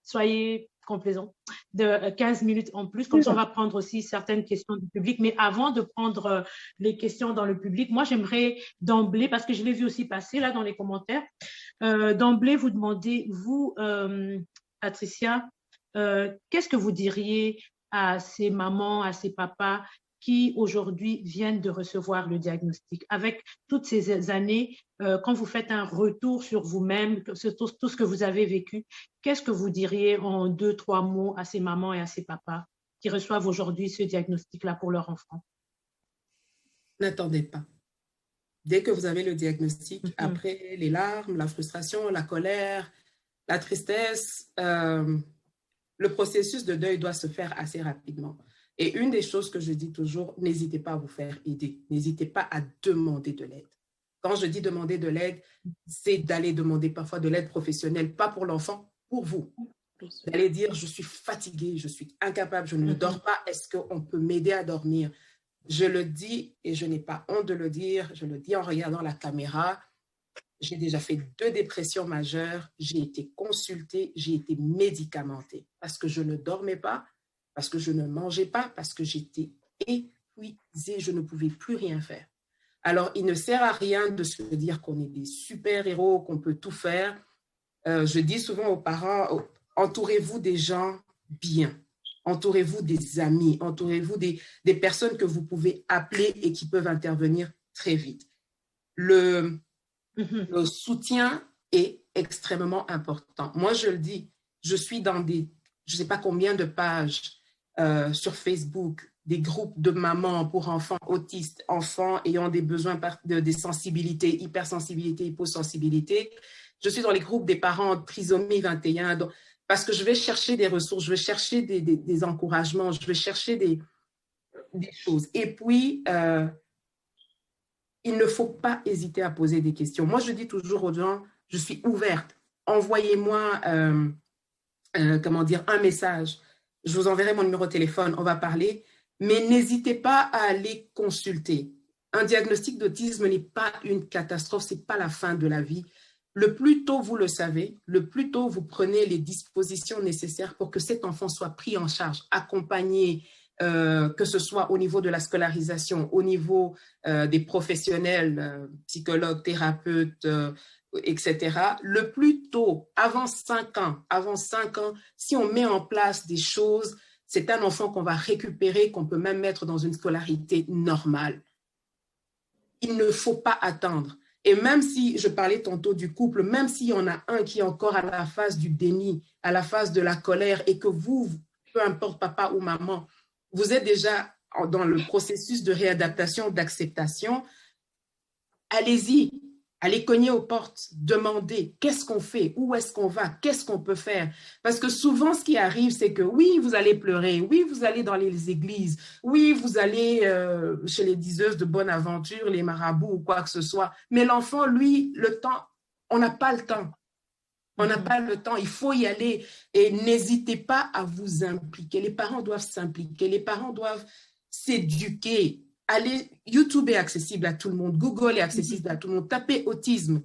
soyez complaisant, de 15 minutes en plus. Comme ça, on va prendre aussi certaines questions du public. Mais avant de prendre les questions dans le public, moi, j'aimerais d'emblée, parce que je l'ai vu aussi passer là dans les commentaires, d'emblée vous demander, vous, Patricia, qu'est-ce que vous diriez à ces mamans, à ces papas qui aujourd'hui viennent de recevoir le diagnostic? Avec toutes ces années, quand vous faites un retour sur vous-même, sur tout ce que vous avez vécu, qu'est-ce que vous diriez en 2-3 mots à ces mamans et à ces papas qui reçoivent aujourd'hui ce diagnostic-là pour leur enfant? N'attendez pas. Dès que vous avez le diagnostic, après les larmes, la frustration, la colère, la tristesse, le processus de deuil doit se faire assez rapidement. Et une des choses que je dis toujours, n'hésitez pas à vous faire aider. N'hésitez pas à demander de l'aide. Quand je dis demander de l'aide, c'est d'aller demander parfois de l'aide professionnelle, pas pour l'enfant, pour vous. D'aller dire, je suis fatiguée, je suis incapable, je ne dors pas, est-ce qu'on peut m'aider à dormir? Je le dis et je n'ai pas honte de le dire, je le dis en regardant la caméra. J'ai déjà fait 2 dépressions majeures, j'ai été consultée, j'ai été médicamentée parce que je ne dormais pas, parce que je ne mangeais pas, parce que j'étais épuisée, je ne pouvais plus rien faire. Alors, il ne sert à rien de se dire qu'on est des super-héros, qu'on peut tout faire. Je dis souvent aux parents, entourez-vous des gens bien, entourez-vous des amis, entourez-vous des personnes que vous pouvez appeler et qui peuvent intervenir très vite. Le soutien est extrêmement important. Moi, je le dis, je suis dans je ne sais pas combien de pages sur Facebook, des groupes de mamans pour enfants autistes, enfants ayant des besoins des sensibilités, hypersensibilité, hyposensibilité. Je suis dans les groupes des parents trisomie 21, parce que je vais chercher des ressources, je vais chercher des encouragements, je vais chercher des choses. Et puis, il ne faut pas hésiter à poser des questions. Moi, je dis toujours aux gens, je suis ouverte. Envoyez-moi un message. Je vous enverrai mon numéro de téléphone, on va parler. Mais n'hésitez pas à aller consulter. Un diagnostic d'autisme n'est pas une catastrophe, ce n'est pas la fin de la vie. Le plus tôt vous le savez, le plus tôt vous prenez les dispositions nécessaires pour que cet enfant soit pris en charge, accompagné, que ce soit au niveau de la scolarisation, au niveau des professionnels, psychologues, thérapeutes, etc. Le plus tôt, avant 5 ans, si on met en place des choses, c'est un enfant qu'on va récupérer, qu'on peut même mettre dans une scolarité normale. Il ne faut pas attendre. Et même si, je parlais tantôt du couple, même s'il y en a un qui est encore à la phase du déni, à la phase de la colère, et que vous, peu importe papa ou maman, vous êtes déjà dans le processus de réadaptation, d'acceptation, allez-y, allez cogner aux portes, demandez qu'est-ce qu'on fait, où est-ce qu'on va, qu'est-ce qu'on peut faire. Parce que souvent, ce qui arrive, c'est que oui, vous allez pleurer, oui, vous allez dans les églises, oui, vous allez chez les diseuses de bonne aventure, les marabouts ou quoi que ce soit. Mais l'enfant, lui, le temps, on n'a pas le temps. On n'a pas le temps, il faut y aller. Et n'hésitez pas à vous impliquer. Les parents doivent s'impliquer, les parents doivent s'éduquer. Allez, YouTube est accessible à tout le monde, Google est accessible à tout le monde. Tapez autisme,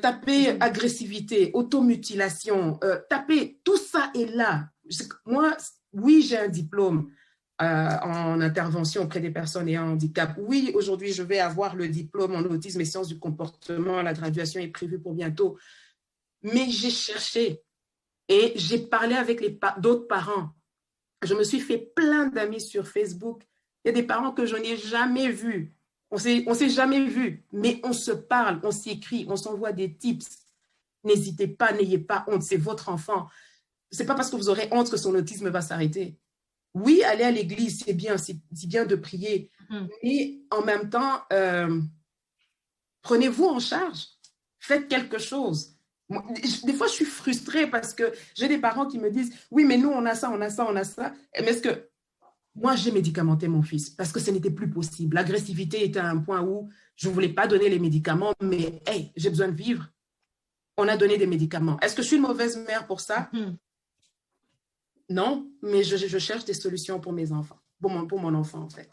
tapez agressivité, automutilation, tapez, tout ça est là. Moi, oui, j'ai un diplôme en intervention auprès des personnes ayant un handicap. Oui, aujourd'hui, je vais avoir le diplôme en autisme et sciences du comportement. La graduation est prévue pour bientôt. Mais j'ai cherché et j'ai parlé avec d'autres parents. Je me suis fait plein d'amis sur Facebook. Il y a des parents que je n'ai jamais vus. On s'est jamais vus, mais on se parle, on s'écrit, on s'envoie des tips. N'hésitez pas, n'ayez pas honte, c'est votre enfant. Ce n'est pas parce que vous aurez honte que son autisme va s'arrêter. Oui, aller à l'église, c'est bien de prier, mais en même temps, prenez-vous en charge, faites quelque chose. Moi, des fois, je suis frustrée parce que j'ai des parents qui me disent « Oui, mais nous, on a ça, on a ça, on a ça. » Mais est-ce que Moi, j'ai médicamenté mon fils parce que ce n'était plus possible. L'agressivité était à un point où je ne voulais pas donner les médicaments, mais hey, j'ai besoin de vivre. On a donné des médicaments. Est-ce que je suis une mauvaise mère pour ça? Non, mais je cherche des solutions pour mes enfants, pour mon enfant, en fait.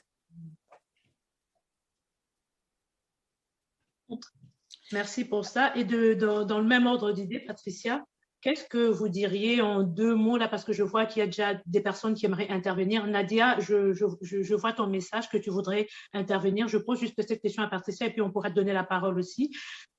Merci pour ça. Et dans le même ordre d'idée, Patricia, qu'est-ce que vous diriez en 2 mots là, parce que je vois qu'il y a déjà des personnes qui aimeraient intervenir. Nadia, je vois ton message que tu voudrais intervenir. Je pose juste cette question à Patricia et puis on pourra te donner la parole aussi.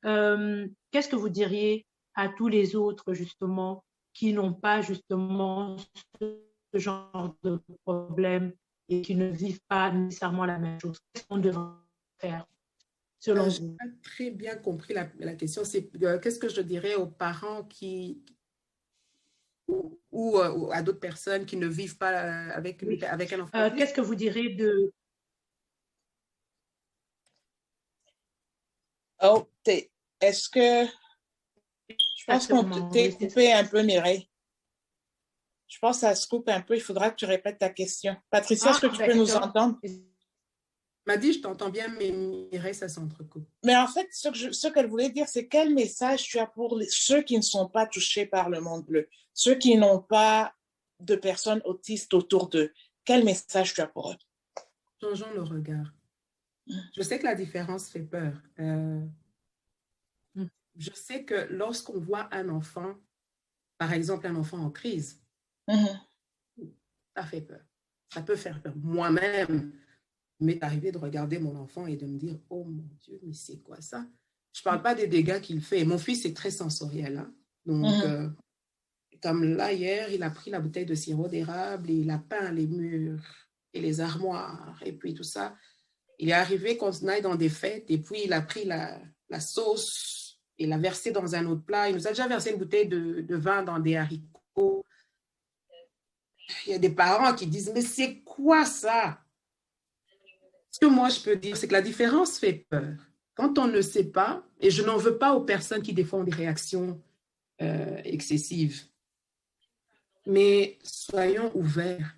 Qu'est-ce que vous diriez à tous les autres, justement, qui n'ont pas justement ce genre de problème et qui ne vivent pas nécessairement la même chose? Qu'est-ce qu'on devrait faire selon Je n'ai vous? pas très bien compris la question. C'est qu'est-ce que je dirais aux parents qui ou à d'autres personnes qui ne vivent pas avec un enfant? Qu'est-ce que vous direz de... Oh, est-ce que... Je pense qu'on t'est coupé un peu, Mireille. Je pense que ça se coupe un peu. Il faudra que tu répètes ta question. Patricia, est-ce que tu peux nous entendre? M'a dit, je t'entends bien, mais Mireille, ça s'entrecoupe. Mais en fait, ce qu'elle voulait dire, c'est quel message tu as pour ceux qui ne sont pas touchés par le monde bleu, ceux qui n'ont pas de personnes autistes autour d'eux. Quel message tu as pour eux? Changeons le regard. Je sais que la différence fait peur. Je sais que lorsqu'on voit un enfant, par exemple un enfant en crise, ça fait peur. Ça peut faire peur. Moi-même, il m'est arrivé de regarder mon enfant et de me dire, oh mon Dieu, mais c'est quoi ça? Je ne parle pas des dégâts qu'il fait. Mon fils est très sensoriel. Hein? Donc, comme là, hier, il a pris la bouteille de sirop d'érable et il a peint les murs et les armoires et puis tout ça. Il est arrivé qu'on aille dans des fêtes et puis il a pris la sauce et l'a versée dans un autre plat. Il nous a déjà versé une bouteille de vin dans des haricots. Il y a des parents qui disent, mais c'est quoi ça? Ce que moi je peux dire, c'est que la différence fait peur. Quand on ne sait pas, et je n'en veux pas aux personnes qui des fois ont des réactions excessives, mais soyons ouverts.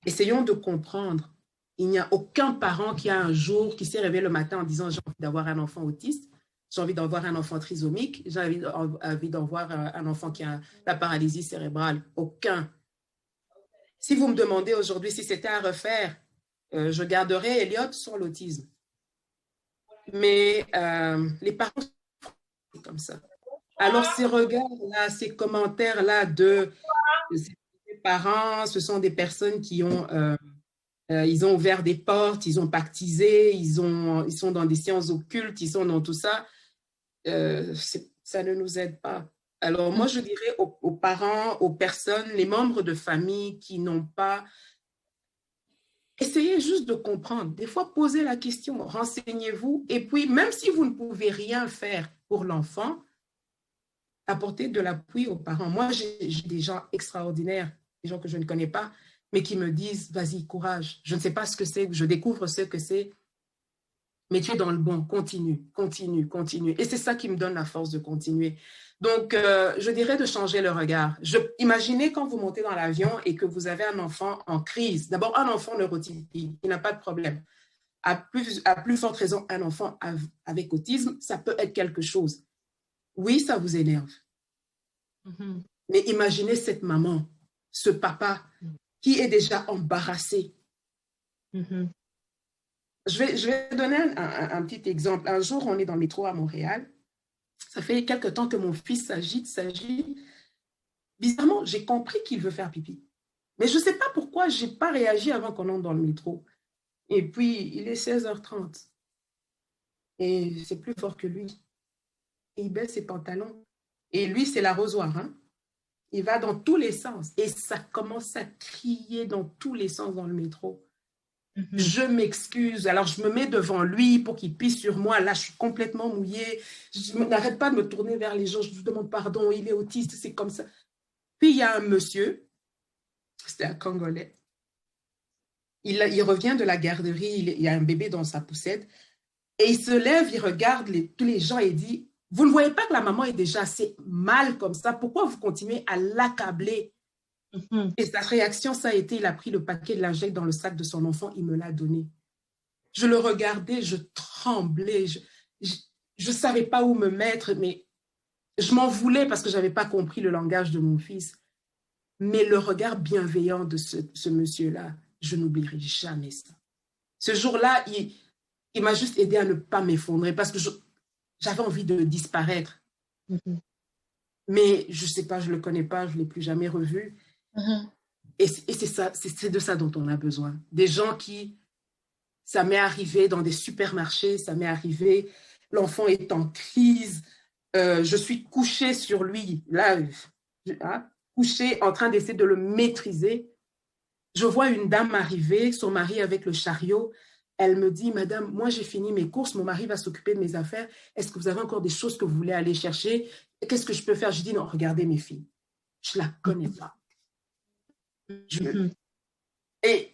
Essayons de comprendre. Il n'y a aucun parent qui a un jour, qui s'est réveillé le matin en disant j'ai envie d'avoir un enfant autiste, j'ai envie d'avoir un enfant trisomique, j'ai envie d'avoir un enfant qui a la paralysie cérébrale. Aucun. Si vous me demandez aujourd'hui si c'était à refaire, je garderais Elliot sur l'autisme. Mais les parents sont comme ça. Alors ces regards-là, ces commentaires-là de ces parents, ce sont des personnes qui ont... ils ont ouvert des portes, ils ont pactisé, ils sont dans des sciences occultes, ils sont dans tout ça. Ça ne nous aide pas. Alors, moi, je dirais aux parents, aux personnes, les membres de famille qui n'ont pas... Essayez juste de comprendre. Des fois, posez la question, renseignez-vous. Et puis, même si vous ne pouvez rien faire pour l'enfant, apportez de l'appui aux parents. Moi, j'ai des gens extraordinaires, des gens que je ne connais pas, mais qui me disent, vas-y, courage. Je ne sais pas ce que c'est, je découvre ce que c'est, mais tu es dans le bon, continue, continue, continue. Et c'est ça qui me donne la force de continuer. Donc, je dirais de changer le regard. Imaginez quand vous montez dans l'avion et que vous avez un enfant en crise. D'abord, un enfant neurotypique, il n'a pas de problème. À plus forte raison, un enfant avec autisme, ça peut être quelque chose. Oui, ça vous énerve. Mais imaginez cette maman, ce papa qui est déjà embarrassé. Je vais donner un petit exemple. Un jour, on est dans le métro à Montréal. Ça fait quelque temps que mon fils s'agite. Bizarrement, j'ai compris qu'il veut faire pipi. Mais je ne sais pas pourquoi je n'ai pas réagi avant qu'on entre dans le métro. Et puis, il est 16h30. Et c'est plus fort que lui. Et il baisse ses pantalons. Et lui, c'est l'arrosoir. Hein? Il va dans tous les sens. Et ça commence à crier dans tous les sens dans le métro. Je m'excuse. Alors, je me mets devant lui pour qu'il pisse sur moi. Là, je suis complètement mouillée. Je n'arrête pas de me tourner vers les gens. Je lui demande pardon. Il est autiste, c'est comme ça. Puis, il y a un monsieur. C'était un Congolais. Il revient de la garderie. Il y a un bébé dans sa poussette. Et il se lève, il regarde tous les gens et il dit, vous ne voyez pas que la maman est déjà assez mal comme ça? Pourquoi vous continuez à l'accabler? Et sa réaction, ça a été, il a pris le paquet de lingettes dans le sac de son enfant, il me l'a donné. Je le regardais, je tremblais, je savais pas où me mettre, mais je m'en voulais parce que j'avais pas compris le langage de mon fils. Mais le regard bienveillant de ce monsieur-là, je n'oublierai jamais ça. Ce jour-là, il m'a juste aidé à ne pas m'effondrer parce que j'avais envie de disparaître. Mais je sais pas, je le connais pas, je l'ai plus jamais revu. Et c'est ça, c'est de ça dont on a besoin. Des gens qui, ça m'est arrivé dans des supermarchés, ça m'est arrivé, l'enfant est en crise, je suis couchée sur lui, là, couchée en train d'essayer de le maîtriser. Je vois une dame arriver, son mari avec le chariot. Elle me dit, madame, moi j'ai fini mes courses, mon mari va s'occuper de mes affaires. Est-ce que vous avez encore des choses que vous voulez aller chercher? Qu'est-ce que je peux faire? Je dis, non, regardez mes filles, je ne la connais pas. Et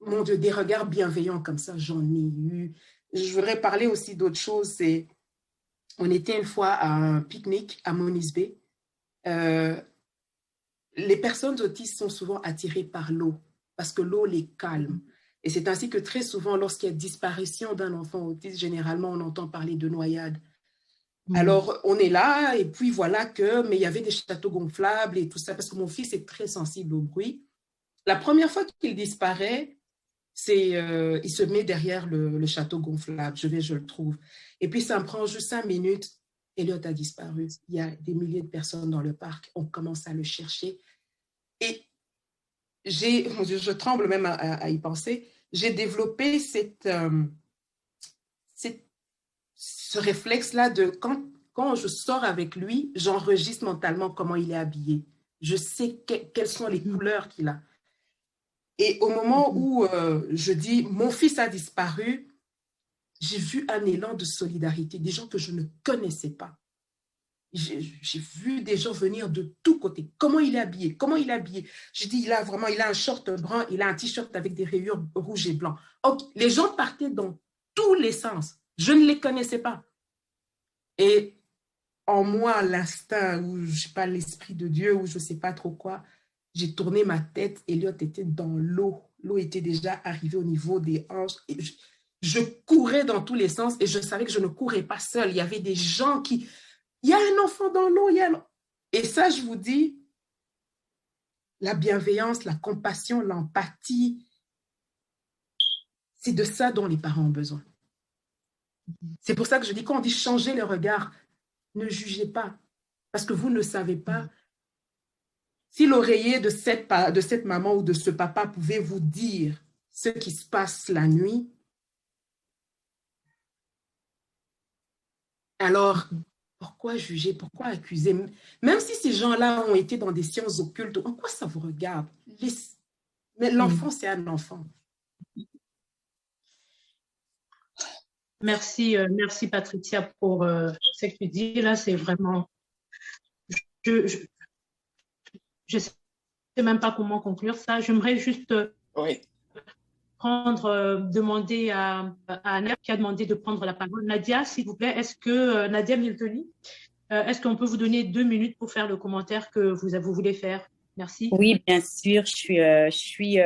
mon Dieu, des regards bienveillants comme ça, j'en ai eu. Je voudrais parler aussi d'autre chose. On était une fois à un pique-nique à Moniz Bay. Les personnes autistes sont souvent attirées par l'eau parce que l'eau les calme. Et c'est ainsi que très souvent, lorsqu'il y a disparition d'un enfant autiste, généralement, on entend parler de noyade. Alors, on est là, et puis voilà mais il y avait des châteaux gonflables et tout ça, parce que mon fils est très sensible au bruit. La première fois qu'il disparaît, il se met derrière le château gonflable. Je le trouve. Et puis, ça me prend juste 5 minutes. Elliot a disparu. Il y a des milliers de personnes dans le parc. On commence à le chercher. Et je tremble même à y penser. J'ai développé ce réflexe-là de quand je sors avec lui, j'enregistre mentalement comment il est habillé. Je sais quelles sont les couleurs qu'il a. Et au moment où je dis « mon fils a disparu », j'ai vu un élan de solidarité, des gens que je ne connaissais pas. J'ai vu des gens venir de tous côtés. Comment il est habillé? Comment il est habillé? Je dis, il a un short brun, il a un t-shirt avec des rayures rouges et blancs. Okay. Les gens partaient dans tous les sens. Je ne les connaissais pas. Et en moi, l'instinct, ou je sais pas, l'esprit de Dieu, ou je ne sais pas trop quoi, j'ai tourné ma tête, Elliot était dans l'eau. L'eau était déjà arrivée au niveau des hanches. Et je courais dans tous les sens et je savais que je ne courais pas seule. Il y avait des gens qui... Il y a un enfant dans l'eau. Et ça, je vous dis, la bienveillance, la compassion, l'empathie, c'est de ça dont les parents ont besoin. C'est pour ça que je dis, quand on dit changer le regard, ne jugez pas, parce que vous ne savez pas. Si l'oreiller de cette maman ou de ce papa pouvait vous dire ce qui se passe la nuit, alors pourquoi juger, pourquoi accuser? Même si ces gens-là ont été dans des sciences occultes, en quoi ça vous regarde? Mais l'enfant, c'est un enfant. Merci Patricia pour ce que tu dis. Là, c'est vraiment... Je ne sais même pas comment conclure ça. J'aimerais juste demander à Nadia qui a demandé de prendre la parole. Nadia, s'il vous plaît, Nadia Miltoni, est-ce qu'on peut vous donner 2 minutes pour faire le commentaire que vous voulez faire? Merci. Oui, bien sûr. Je suis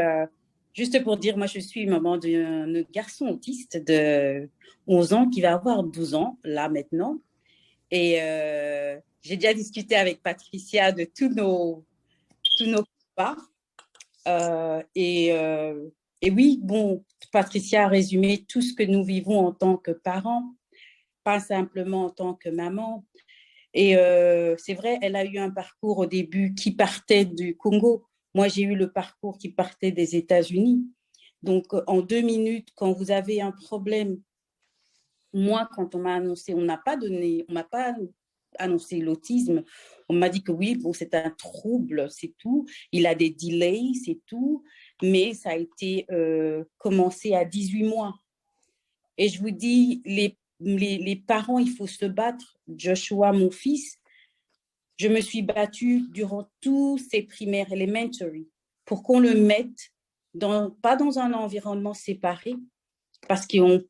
juste pour dire, moi, je suis maman d'un garçon autiste de 11 ans qui va avoir 12 ans, là, maintenant. Et j'ai déjà discuté avec Patricia de tous nos pas. Et oui, bon, Patricia a résumé tout ce que nous vivons en tant que parents, pas simplement en tant que maman. Et c'est vrai, elle a eu un parcours au début qui partait du Congo. Moi, j'ai eu le parcours qui partait des États-Unis. Donc, en 2 minutes, quand vous avez un problème, moi, quand on m'a annoncé, on m'a pas annoncé l'autisme. On m'a dit que oui, bon, c'est un trouble, c'est tout. Il a des delays, c'est tout. Mais ça a été commencé à 18 mois. Et je vous dis, les parents, il faut se battre. Joshua, mon fils, je me suis battue durant tous ces primaires elementary pour qu'on le mette pas dans un environnement séparé, parce qu'il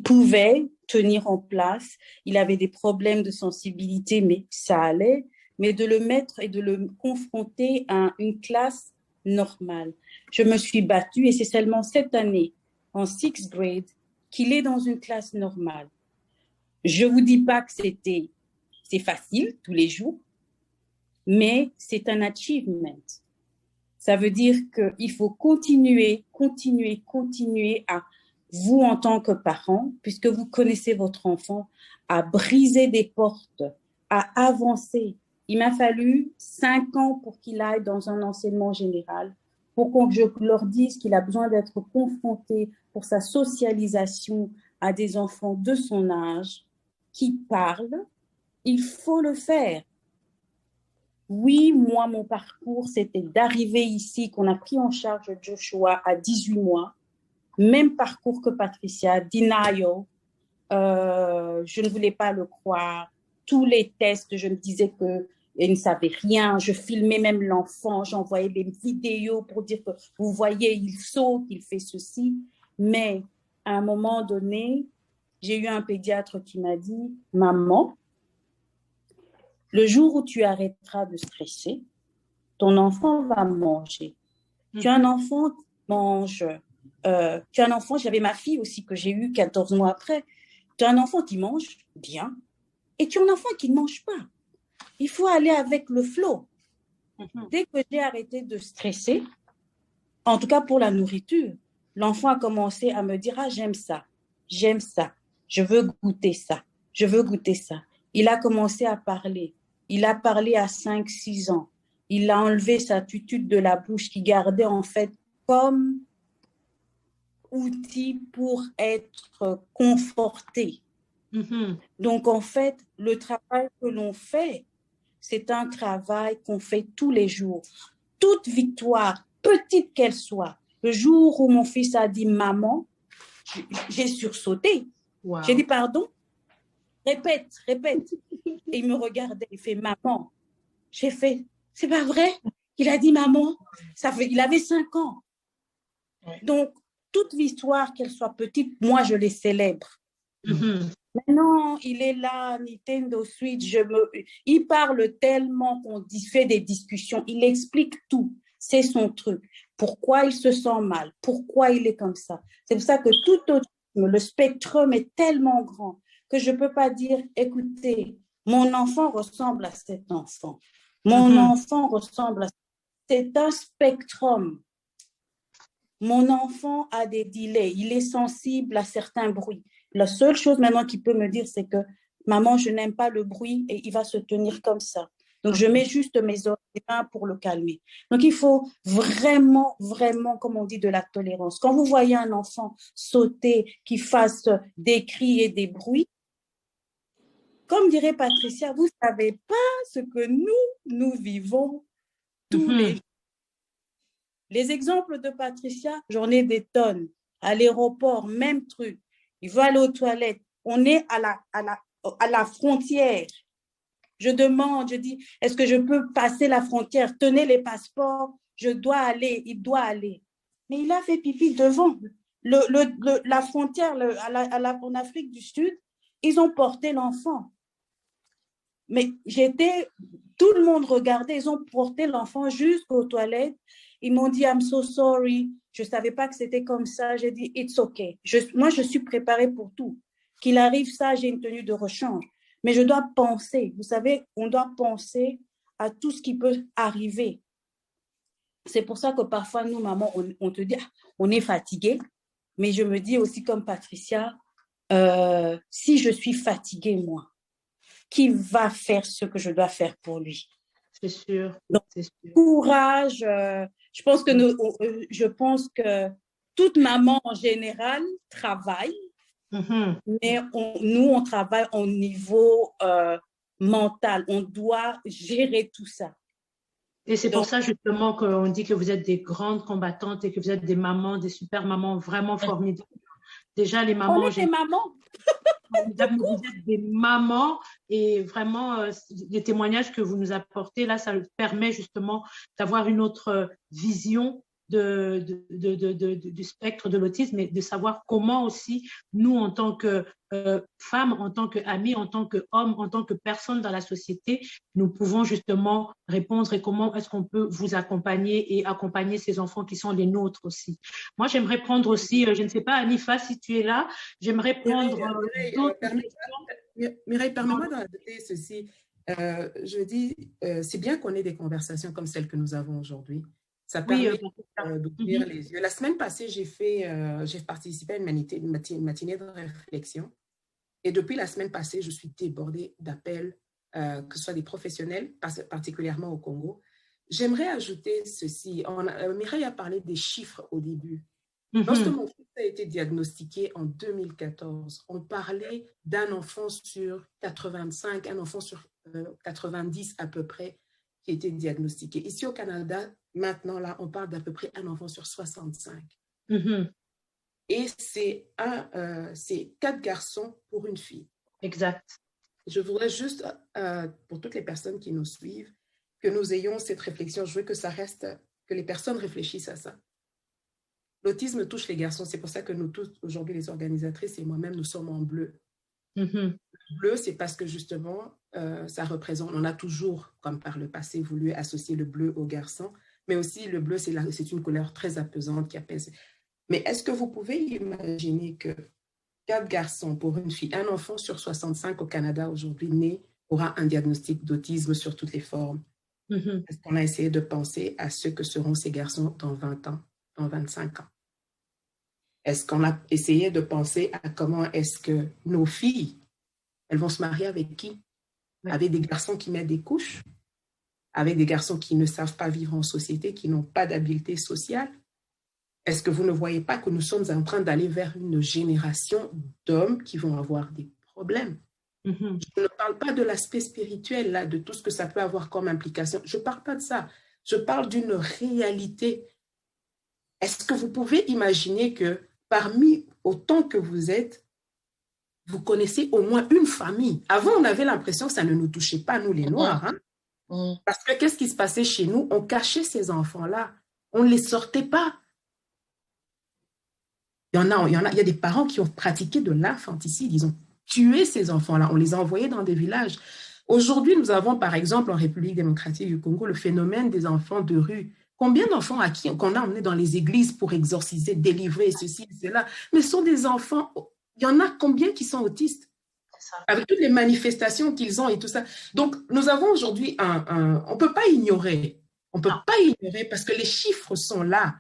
pouvait tenir en place. Il avait des problèmes de sensibilité, mais ça allait. mais de le mettre et de le confronter à une classe normale. Je me suis battue et c'est seulement cette année, en sixth grade, qu'il est dans une classe normale. Je ne vous dis pas que c'est facile tous les jours, mais c'est un achievement. Ça veut dire qu'il faut continuer à vous en tant que parent, puisque vous connaissez votre enfant, à briser des portes, à avancer. Il m'a fallu 5 ans pour qu'il aille dans un enseignement général, pour que je leur dise qu'il a besoin d'être confronté pour sa socialisation à des enfants de son âge qui parlent. Il faut le faire. Oui, moi, mon parcours, c'était d'arriver ici, qu'on a pris en charge Joshua à 18 mois. Même parcours que Patricia, denial. Je ne voulais pas le croire. Tous les tests, je me disais qu'il ne savait rien. Je filmais même l'enfant, j'envoyais des vidéos pour dire que vous voyez, il saute, il fait ceci. Mais à un moment donné, j'ai eu un pédiatre qui m'a dit, maman, le jour où tu arrêteras de stresser, ton enfant va manger. Tu as un enfant qui mange. Tu as un enfant, j'avais ma fille aussi que j'ai eue 14 mois après. Tu as un enfant qui mange bien et tu as un enfant qui ne mange pas. Il faut aller avec le flow. Dès que j'ai arrêté de stresser, en tout cas pour la nourriture, l'enfant a commencé à me dire « Ah, j'aime ça, je veux goûter ça, je veux goûter ça ». Il a commencé à parler. Il a parlé à 5-6 ans. Il a enlevé sa tutude de la bouche qu'il gardait en fait comme outil pour être conforté. Donc, en fait, le travail que l'on fait, c'est un travail qu'on fait tous les jours. Toute victoire, petite qu'elle soit, le jour où mon fils a dit « Maman », j'ai sursauté. Wow. J'ai dit « Pardon ?» Répète. Et il me regardait, il fait « Maman ». J'ai fait « C'est pas vrai ?» Il a dit « Maman ». Il avait 5 ans. Donc, toute victoire, qu'elle soit petite, moi, je les célèbre. Maintenant, il est là, Nintendo Switch, il parle tellement qu'on fait des discussions, il explique tout. C'est son truc. Pourquoi il se sent mal? Pourquoi il est comme ça? C'est pour ça que tout autisme, le spectrum est tellement grand que je ne peux pas dire, écoutez, mon enfant ressemble à cet enfant. Mon enfant ressemble à... C'est un spectrum. Mon enfant a des delays. Il est sensible à certains bruits. La seule chose maintenant qu'il peut me dire, c'est que maman, je n'aime pas le bruit et il va se tenir comme ça. Donc, je mets juste mes mains pour le calmer. Donc, il faut vraiment, comme on dit, de la tolérance. Quand vous voyez un enfant sauter, qui fasse des cris et des bruits, comme dirait Patricia, vous ne savez pas ce que nous vivons tous les jours. Les exemples de Patricia, j'en ai des tonnes. À l'aéroport, même truc. Il veut aller aux toilettes. On est à la frontière. Je demande, je dis, est-ce que je peux passer la frontière? Tenez les passeports, je dois aller, il doit aller. Mais il a fait pipi devant. La frontière en Afrique du Sud, ils ont porté l'enfant. Mais tout le monde regardait, ils ont porté l'enfant jusqu'aux toilettes. Ils m'ont dit, I'm so sorry. Je ne savais pas que c'était comme ça. J'ai dit, it's okay. Moi, je suis préparée pour tout. Qu'il arrive ça, j'ai une tenue de rechange. Mais je dois penser. Vous savez, on doit penser à tout ce qui peut arriver. C'est pour ça que parfois, nous, maman, on te dit, on est fatigué. Mais je me dis aussi comme Patricia, si je suis fatiguée, moi, qui va faire ce que je dois faire pour lui? C'est sûr. Donc, courage. Je pense que toute maman en général travaille, mais nous, on travaille au niveau mental. On doit gérer tout ça. Et c'est pour ça justement qu'on dit que vous êtes des grandes combattantes et que vous êtes des mamans, des super mamans vraiment formidables. Déjà, les mamans... On est des mamans. Vous êtes des mamans et vraiment les témoignages que vous nous apportez là, ça permet justement d'avoir une autre vision du spectre de l'autisme, et de savoir comment aussi nous, en tant que femmes, en tant qu'amis, en tant qu'hommes, en tant que personnes dans la société, nous pouvons justement répondre, et comment est-ce qu'on peut vous accompagner et accompagner ces enfants qui sont les nôtres aussi. Moi, j'aimerais prendre aussi, je ne sais pas, Anifa, si tu es là, j'aimerais prendre d'autres questions. Mireille, permets-moi d'ajouter ceci. Je dis, c'est bien qu'on ait des conversations comme celles que nous avons aujourd'hui. Ça permet d'ouvrir les yeux. La semaine passée, j'ai participé à une matinée de réflexion. Et depuis la semaine passée, je suis débordée d'appels, que ce soit des professionnels, particulièrement au Congo. J'aimerais ajouter ceci. Mireille a parlé des chiffres au début. Lorsque mon fils a été diagnostiqué en 2014, on parlait d'un enfant sur 85, un enfant sur 90 à peu près qui était diagnostiqué. Ici au Canada, maintenant, là, on parle d'à peu près un enfant sur 65. Et c'est 4 garçons pour une fille. Exact. Je voudrais juste, pour toutes les personnes qui nous suivent, que nous ayons cette réflexion. Je veux que ça reste, que les personnes réfléchissent à ça. L'autisme touche les garçons. C'est pour ça que nous tous, aujourd'hui, les organisatrices et moi-même, nous sommes en bleu. Le bleu, c'est parce que justement, ça représente, on a toujours, comme par le passé, voulu associer le bleu aux garçons, mais aussi le bleu, c'est une couleur très apaisante qui apaise. Mais est-ce que vous pouvez imaginer que 4 garçons pour une fille, un enfant sur 65 au Canada aujourd'hui né aura un diagnostic d'autisme sur toutes les formes? Est-ce qu'on a essayé de penser à ce que seront ces garçons dans 20 ans, dans 25 ans? Est-ce qu'on a essayé de penser à comment est-ce que nos filles, elles vont se marier avec qui? Avec des garçons qui mettent des couches? Avec des garçons qui ne savent pas vivre en société, qui n'ont pas d'habileté sociale? Est-ce que vous ne voyez pas que nous sommes en train d'aller vers une génération d'hommes qui vont avoir des problèmes? Je ne parle pas de l'aspect spirituel, là, de tout ce que ça peut avoir comme implication. Je ne parle pas de ça. Je parle d'une réalité. Est-ce que vous pouvez imaginer que parmi autant que vous êtes, vous connaissez au moins une famille? Avant, on avait l'impression que ça ne nous touchait pas, nous les Noirs. Hein? Parce que qu'est-ce qui se passait chez nous? On cachait ces enfants-là. On ne les sortait pas. Il y a des parents qui ont pratiqué de l'infanticide. Ils ont tué ces enfants-là. On les a envoyés dans des villages. Aujourd'hui, nous avons, par exemple, en République démocratique du Congo, le phénomène des enfants de rue. Combien d'enfants qu'on a emmenés dans les églises pour exorciser, délivrer, ceci, cela? Mais ce sont des enfants, il y en a combien qui sont autistes? Avec toutes les manifestations qu'ils ont et tout ça. Donc, nous avons aujourd'hui on ne peut pas ignorer. On ne peut pas ignorer parce que les chiffres sont là.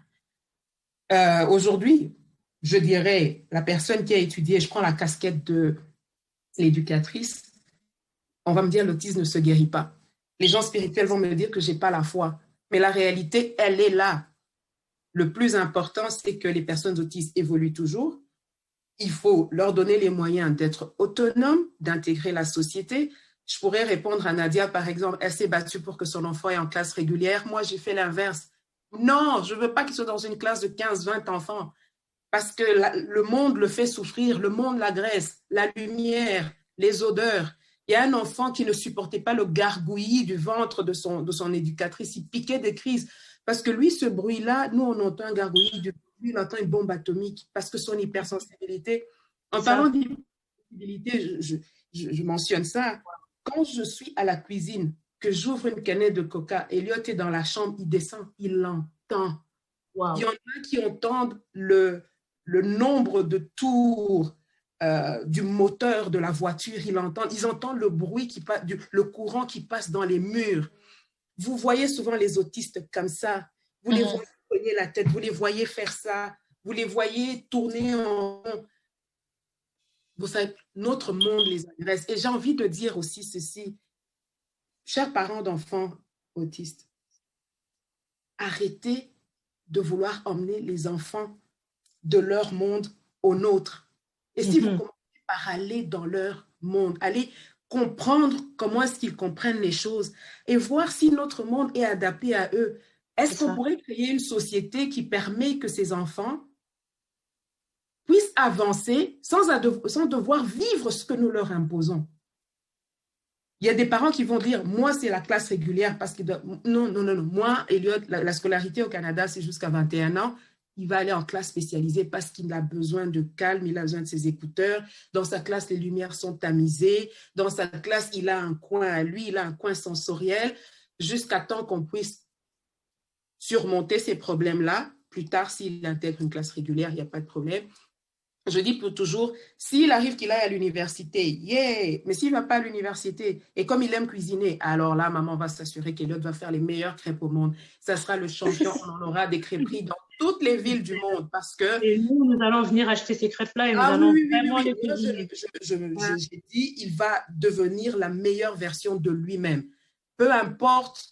Aujourd'hui, je dirais, la personne qui a étudié, je prends la casquette de l'éducatrice, on va me dire l'autisme ne se guérit pas. Les gens spirituels vont me dire que je n'ai pas la foi. Mais la réalité, elle est là. Le plus important, c'est que les personnes autistes évoluent toujours. Il faut leur donner les moyens d'être autonomes, d'intégrer la société. Je pourrais répondre à Nadia, par exemple, elle s'est battue pour que son enfant est en classe régulière. Moi, j'ai fait l'inverse. Non, je ne veux pas qu'il soit dans une classe de 15-20 enfants parce que le monde le fait souffrir, le monde l'agresse, la lumière, les odeurs. Il y a un enfant qui ne supportait pas le gargouillis du ventre de son éducatrice. Il piquait des crises. Parce que lui, ce bruit-là, nous, on entend un gargouillis du ventre, lui, il entend une bombe atomique parce que son hypersensibilité. En parlant d'hypersensibilité, je mentionne ça. Quand je suis à la cuisine, que j'ouvre une canette de coca, Elliot est dans la chambre, il descend, il l'entend. Wow. Il y en a qui entendent le nombre de tours du moteur de la voiture, ils entendent le bruit qui passe, le courant qui passe dans les murs. Vous voyez souvent les autistes comme ça. Vous les voyez cogner la tête, vous les voyez faire ça, vous les voyez tourner en rond. Vous savez, notre monde les agresse. Et j'ai envie de dire aussi ceci, chers parents d'enfants autistes, arrêtez de vouloir emmener les enfants de leur monde au nôtre. Et si vous commencez par aller dans leur monde, aller comprendre comment est-ce qu'ils comprennent les choses et voir si notre monde est adapté à eux, est-ce qu'on pourrait créer une société qui permet que ces enfants puissent avancer sans devoir vivre ce que nous leur imposons? Il y a des parents qui vont dire, moi, c'est la classe régulière parce qu'il doit... Non, non, non, non. Moi, Elliot, la scolarité au Canada, c'est jusqu'à 21 ans. Il va aller en classe spécialisée parce qu'il a besoin de calme, il a besoin de ses écouteurs. Dans sa classe, les lumières sont tamisées. Dans sa classe, il a un coin à lui, il a un coin sensoriel, jusqu'à temps qu'on puisse surmonter ces problèmes-là. Plus tard, s'il intègre une classe régulière, il n'y a pas de problème. Je dis pour toujours, s'il arrive qu'il aille à l'université, yeah! Mais s'il ne va pas à l'université, et comme il aime cuisiner, alors là, maman va s'assurer qu'Eliott va faire les meilleures crêpes au monde. Ça sera le champion, on en aura des crêperies dans toutes les villes du monde parce que... Et nous allons venir acheter ces crêpes-là et nous allons vraiment les cuisiner. J'ai dit, il va devenir la meilleure version de lui-même. Peu importe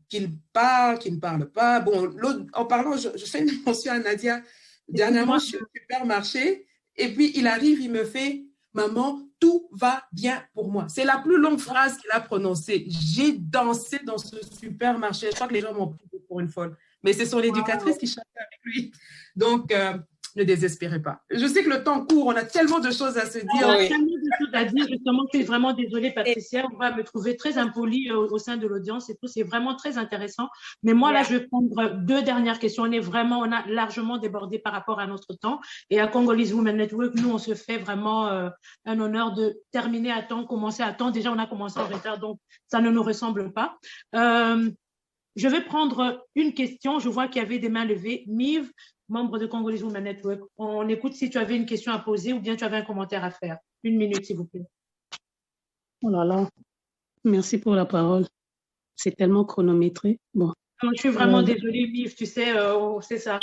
qu'il parle, qu'il ne parle pas. Bon, en parlant, je fais une mention à Nadia. Dernièrement, je suis au supermarché et puis il arrive, il me fait « Maman, tout va bien pour moi ». C'est la plus longue phrase qu'il a prononcée. J'ai dansé dans ce supermarché. Je crois que les gens m'ont pris pour une folle. Mais c'est son éducatrice qui chantait avec lui. Donc, ne désespérez pas. Je sais que le temps court, on a tellement de choses à se dire. On a tellement de choses à dire. Justement, je suis vraiment désolée, Patricia. On va me trouver très impolie au sein de l'audience et tout. C'est vraiment très intéressant. Mais moi, là, je vais prendre 2 dernières questions. On a largement débordé par rapport à notre temps. Et à Congolese Women Network, nous, on se fait vraiment un honneur de terminer à temps, commencer à temps. Déjà, on a commencé en retard, donc ça ne nous ressemble pas. Je vais prendre une question. Je vois qu'il y avait des mains levées. Mive, membre de Congolese Women Network, on écoute si tu avais une question à poser ou bien tu avais un commentaire à faire. 1 minute, s'il vous plaît. Oh là là, merci pour la parole. C'est tellement chronométré. Bon. Non, je suis vraiment désolée, Mive, tu sais, c'est ça.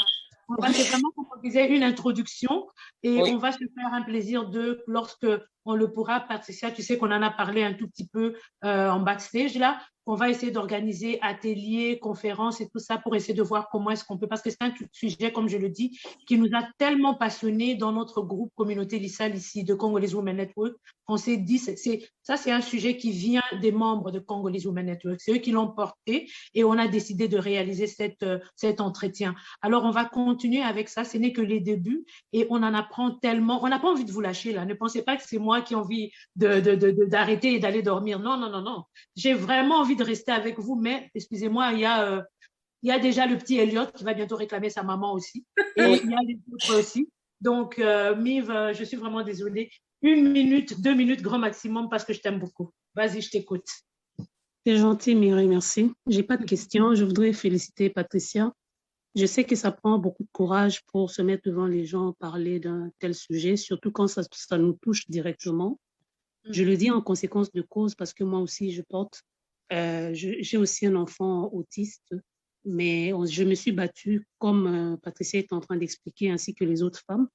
C'est vraiment, comme on disait, une introduction et on va se faire un plaisir lorsque on le pourra, Patricia, tu sais qu'on en a parlé un tout petit peu en backstage là, on va essayer d'organiser ateliers, conférences et tout ça pour essayer de voir comment est-ce qu'on peut, parce que c'est un sujet, comme je le dis, qui nous a tellement passionnés dans notre groupe communauté LISAL ici de Congolese Women Network. On s'est dit, ça c'est un sujet qui vient des membres de Congolese Women Network. C'est eux qui l'ont porté et on a décidé de réaliser cet entretien. Alors on va continuer avec ça, ce n'est que les débuts et on en apprend tellement. On n'a pas envie de vous lâcher là, ne pensez pas que c'est moi qui ai envie d'arrêter et d'aller dormir. Non, non, non, non. J'ai vraiment envie de rester avec vous, mais excusez-moi, il y a déjà le petit Elliot qui va bientôt réclamer sa maman aussi. Et il y a les autres aussi. Donc, Mive, je suis vraiment désolée. 1 minute, 2 minutes, grand maximum, parce que je t'aime beaucoup. Vas-y, je t'écoute. C'est gentil, Mireille, merci. Je n'ai pas de questions. Je voudrais féliciter Patricia. Je sais que ça prend beaucoup de courage pour se mettre devant les gens, parler d'un tel sujet, surtout quand ça nous touche directement. Je le dis en conséquence de cause parce que moi aussi, j'ai aussi un enfant autiste, mais je me suis battue, comme Patricia est en train d'expliquer, ainsi que les autres femmes.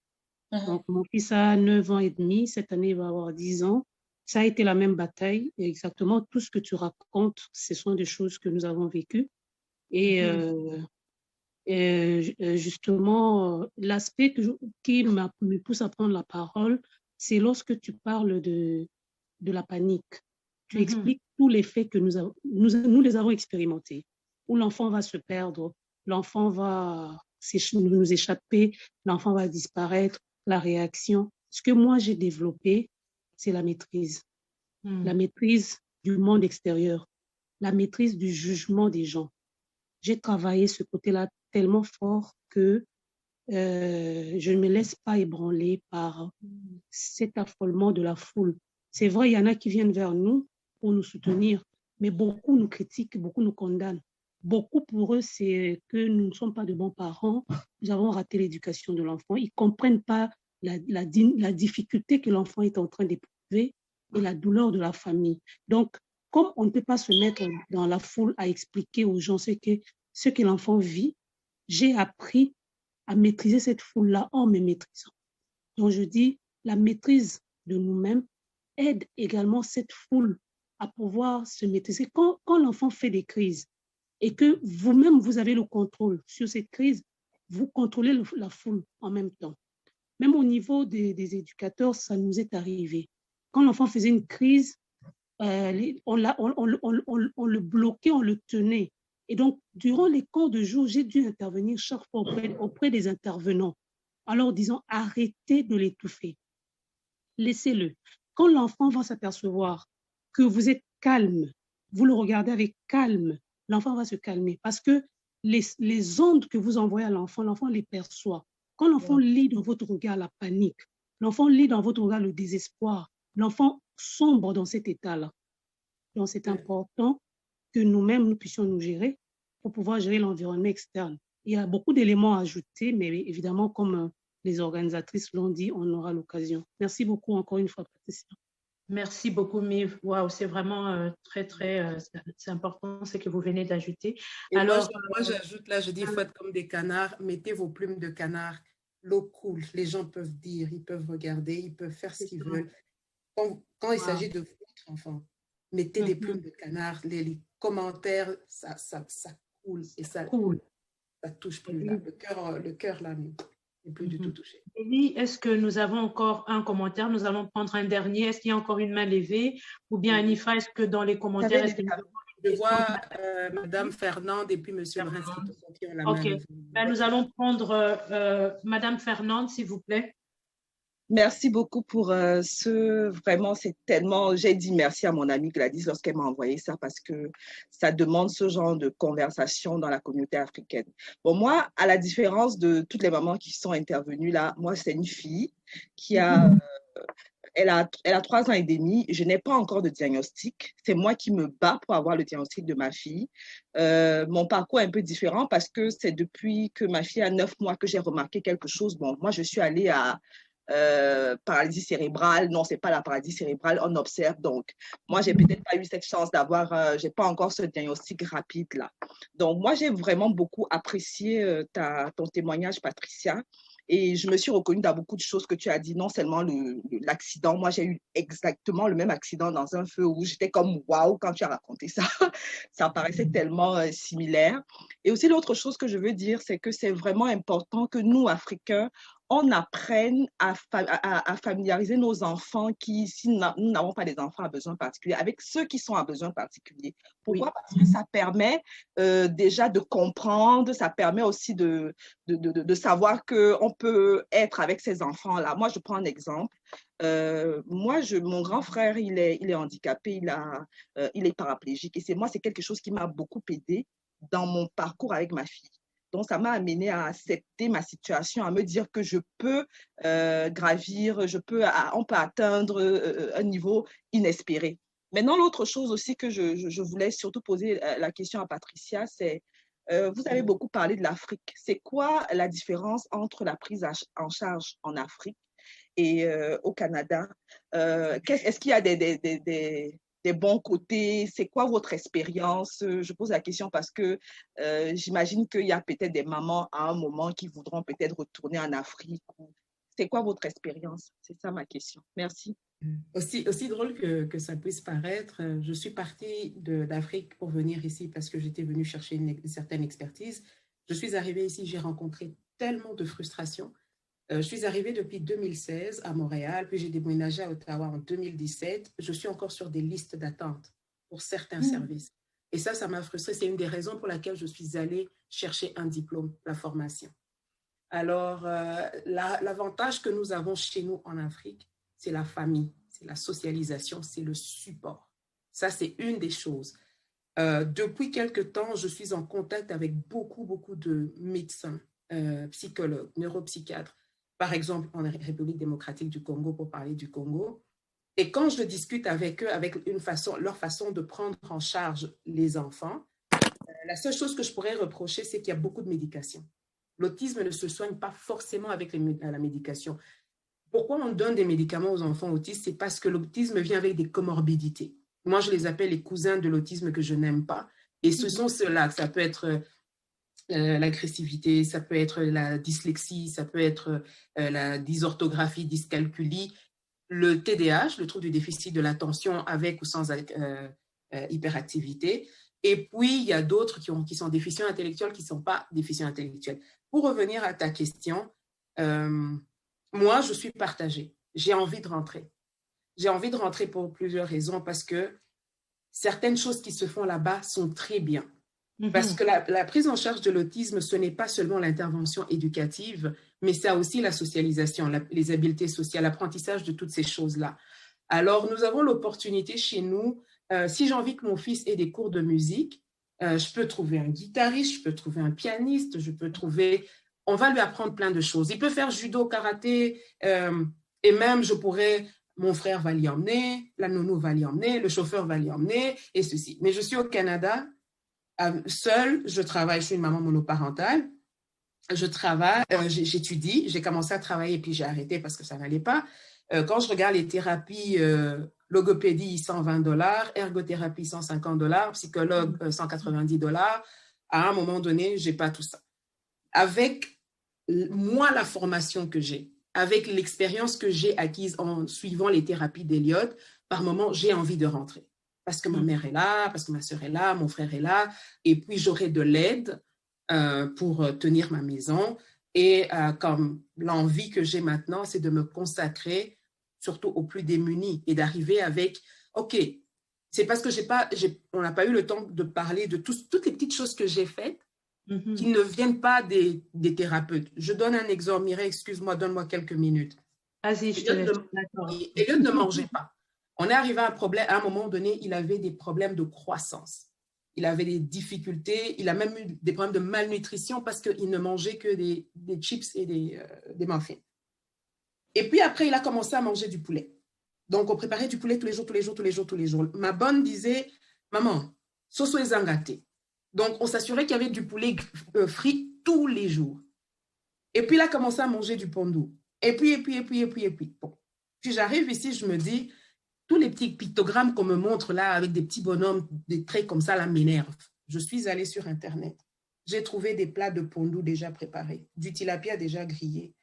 Donc, mon fils a 9 ans et demi, cette année, il va avoir 10 ans. Ça a été la même bataille. Et exactement tout ce que tu racontes, ce sont des choses que nous avons vécues. Et justement, l'aspect qui me pousse à prendre la parole, c'est lorsque tu parles de la panique. Tu expliques tous les faits que nous les avons expérimentés, où l'enfant va se perdre, l'enfant va nous échapper, l'enfant va disparaître, la réaction. Ce que moi j'ai développé, c'est la maîtrise. La maîtrise du monde extérieur, la maîtrise du jugement des gens. J'ai travaillé ce côté-là tellement fort que je ne me laisse pas ébranler par cet affolement de la foule. C'est vrai, il y en a qui viennent vers nous pour nous soutenir, mais beaucoup nous critiquent, beaucoup nous condamnent. Beaucoup pour eux, c'est que nous ne sommes pas de bons parents, nous avons raté l'éducation de l'enfant, ils ne comprennent pas la difficulté que l'enfant est en train d'éprouver et la douleur de la famille. Donc, comme on ne peut pas se mettre dans la foule à expliquer aux gens ce que l'enfant vit, j'ai appris à maîtriser cette foule-là en me maîtrisant. Donc, je dis, la maîtrise de nous-mêmes aide également cette foule à pouvoir se maîtriser. Quand l'enfant fait des crises et que vous-même, vous avez le contrôle sur cette crise, vous contrôlez la foule en même temps. Même au niveau des éducateurs, ça nous est arrivé. Quand l'enfant faisait une crise, on le bloquait, on le tenait. Et donc, durant les cours de jour, j'ai dû intervenir chaque fois auprès des intervenants. Alors, disons, arrêtez de l'étouffer. Laissez-le. Quand l'enfant va s'apercevoir que vous êtes calme, vous le regardez avec calme, l'enfant va se calmer parce que les ondes que vous envoyez à l'enfant les perçoit. Quand l'enfant lit dans votre regard la panique, l'enfant lit dans votre regard le désespoir, l'enfant sombre dans cet état-là. Donc, c'est important que nous-mêmes, nous puissions nous gérer pour pouvoir gérer l'environnement externe. Il y a beaucoup d'éléments à ajouter, mais évidemment, comme les organisatrices l'ont dit, on aura l'occasion. Merci beaucoup encore une fois, Patricia. Merci beaucoup, Miv. Waouh, c'est vraiment c'est important ce que vous venez d'ajouter. Alors, moi, j'ajoute là, je dis, il faut être comme des canards. Mettez vos plumes de canard. L'eau coule. Les gens peuvent dire, ils peuvent regarder, ils peuvent faire ce qu'ils veulent. Quand il s'agit de votre enfant, mettez des plumes de canard. Les commentaires, ça coule et ça touche plus là. Le cœur là n'est plus du tout touché. Oui, est-ce que nous avons encore un commentaire? Nous allons prendre un dernier. Est-ce qu'il y a encore une main levée? Ou bien, Anifa, est-ce que dans les commentaires, est-ce que nous avons... Je vois Madame Fernande et puis Monsieur Brins qui ont la main levée. Ben, nous allons prendre Madame Fernande, s'il vous plaît. Merci beaucoup pour vraiment, c'est tellement, j'ai dit merci à mon amie Gladys lorsqu'elle m'a envoyé ça parce que ça demande ce genre de conversation dans la communauté africaine. Bon, moi, à la différence de toutes les mamans qui sont intervenues là, moi, c'est une fille qui a, elle a 3 ans et demi, je n'ai pas encore de diagnostic, c'est moi qui me bats pour avoir le diagnostic de ma fille. Mon parcours est un peu différent parce que c'est depuis que ma fille a 9 mois que j'ai remarqué quelque chose. Bon, moi, je suis allée à paralysie cérébrale, non, c'est pas la paralysie cérébrale, on observe. Donc, moi, j'ai peut-être pas eu cette chance d'avoir, j'ai pas encore ce diagnostic rapide là. Donc, moi, j'ai vraiment beaucoup apprécié ton témoignage, Patricia. Et je me suis reconnue dans beaucoup de choses que tu as dit, non seulement l'accident. Moi, j'ai eu exactement le même accident dans un feu rouge. J'étais comme waouh quand tu as raconté ça. Ça paraissait tellement similaire. Et aussi, l'autre chose que je veux dire, c'est que c'est vraiment important que nous, Africains, on apprenne à familiariser nos enfants qui, si nous n'avons pas des enfants à besoins particuliers, avec ceux qui sont à besoins particuliers. Pourquoi? Parce que ça permet déjà de comprendre, ça permet aussi de savoir qu'on peut être avec ces enfants-là. Moi, je prends un exemple. Mon grand frère, il est handicapé, il est paraplégique. Et c'est quelque chose qui m'a beaucoup aidé dans mon parcours avec ma fille. Donc, ça m'a amené à accepter ma situation, à me dire que je peux gravir, on peut atteindre un niveau inespéré. Maintenant, l'autre chose aussi que je voulais surtout poser la question à Patricia, c'est, vous avez beaucoup parlé de l'Afrique. C'est quoi la différence entre la prise en charge en Afrique et au Canada? Est-ce qu'il y a des bons côtés? C'est quoi votre expérience? Je pose la question parce que j'imagine qu'il y a peut-être des mamans à un moment qui voudront peut-être retourner en Afrique. C'est quoi votre expérience? C'est ça ma question. Merci. Aussi drôle que ça puisse paraître, je suis partie d'Afrique pour venir ici parce que j'étais venue chercher une certaine expertise. Je suis arrivée ici, j'ai rencontré tellement de frustration. Je suis arrivée depuis 2016 à Montréal, puis j'ai déménagé à Ottawa en 2017. Je suis encore sur des listes d'attente pour certains services. Et ça m'a frustrée. C'est une des raisons pour laquelle je suis allée chercher un diplôme, la formation. Alors, l'avantage que nous avons chez nous en Afrique, c'est la famille, c'est la socialisation, c'est le support. Ça, c'est une des choses. Depuis quelque temps, je suis en contact avec beaucoup de médecins, psychologues, neuropsychiatres. Par exemple, en République démocratique du Congo, pour parler du Congo. Et quand je discute avec eux, avec leur façon de prendre en charge les enfants, la seule chose que je pourrais reprocher, c'est qu'il y a beaucoup de médication. L'autisme ne se soigne pas forcément avec la médication. Pourquoi on donne des médicaments aux enfants autistes? C'est parce que l'autisme vient avec des comorbidités. Moi, je les appelle les cousins de l'autisme que je n'aime pas. Et ce sont ceux-là, ça peut être l'agressivité, ça peut être la dyslexie, ça peut être la dysorthographie, dyscalculie, le TDAH, le trouble du déficit de l'attention avec ou sans hyperactivité. Et puis, il y a d'autres qui sont déficients intellectuels, qui ne sont pas déficients intellectuels. Pour revenir à ta question, moi, je suis partagée. J'ai envie de rentrer. J'ai envie de rentrer pour plusieurs raisons, parce que certaines choses qui se font là-bas sont très bien. Parce que la prise en charge de l'autisme, ce n'est pas seulement l'intervention éducative, mais c'est aussi la socialisation, les habiletés sociales, l'apprentissage de toutes ces choses-là. Alors, nous avons l'opportunité chez nous, si j'ai envie que mon fils ait des cours de musique, je peux trouver un guitariste, je peux trouver un pianiste, je peux trouver... On va lui apprendre plein de choses. Il peut faire judo, karaté, et même mon frère va l'y emmener, la nounou va l'y emmener, le chauffeur va l'y emmener, et ceci. Mais je suis au Canada, seule, je travaille, je suis une maman monoparentale, je travaille, j'étudie, j'ai commencé à travailler, puis j'ai arrêté parce que ça n'allait pas. Quand je regarde les thérapies, logopédie, $120, ergothérapie, $150, psychologue, $190, à un moment donné, je n'ai pas tout ça. Avec moi, la formation que j'ai, avec l'expérience que j'ai acquise en suivant les thérapies d'Eliott, par moment, j'ai envie de rentrer. Parce que ma mère est là, parce que ma soeur est là, mon frère est là, et puis j'aurai de l'aide pour tenir ma maison. Et comme l'envie que j'ai maintenant, c'est de me consacrer surtout aux plus démunis et d'arriver avec, OK, c'est parce que on n'a pas eu le temps de parler de toutes les petites choses que j'ai faites qui ne viennent pas des thérapeutes. Je donne un exemple. Mireille, excuse-moi, donne-moi quelques minutes. Vas-y, je te laisse. Eliott ne mangeait pas. On est arrivé à un moment donné, il avait des problèmes de croissance. Il avait des difficultés, il a même eu des problèmes de malnutrition parce qu'il ne mangeait que des chips et des muffins. Et puis après, il a commencé à manger du poulet. Donc, on préparait du poulet tous les jours. Ma bonne disait, maman, soso ezangate. Donc, on s'assurait qu'il y avait du poulet frit tous les jours. Et puis, il a commencé à manger du pondou. Et puis. Bon. Puis, j'arrive ici, je me dis, tous les petits pictogrammes qu'on me montre là, avec des petits bonhommes, des traits comme ça, là, m'énervent. Je suis allée sur Internet. J'ai trouvé des plats de pondou déjà préparés, du tilapia déjà grillé,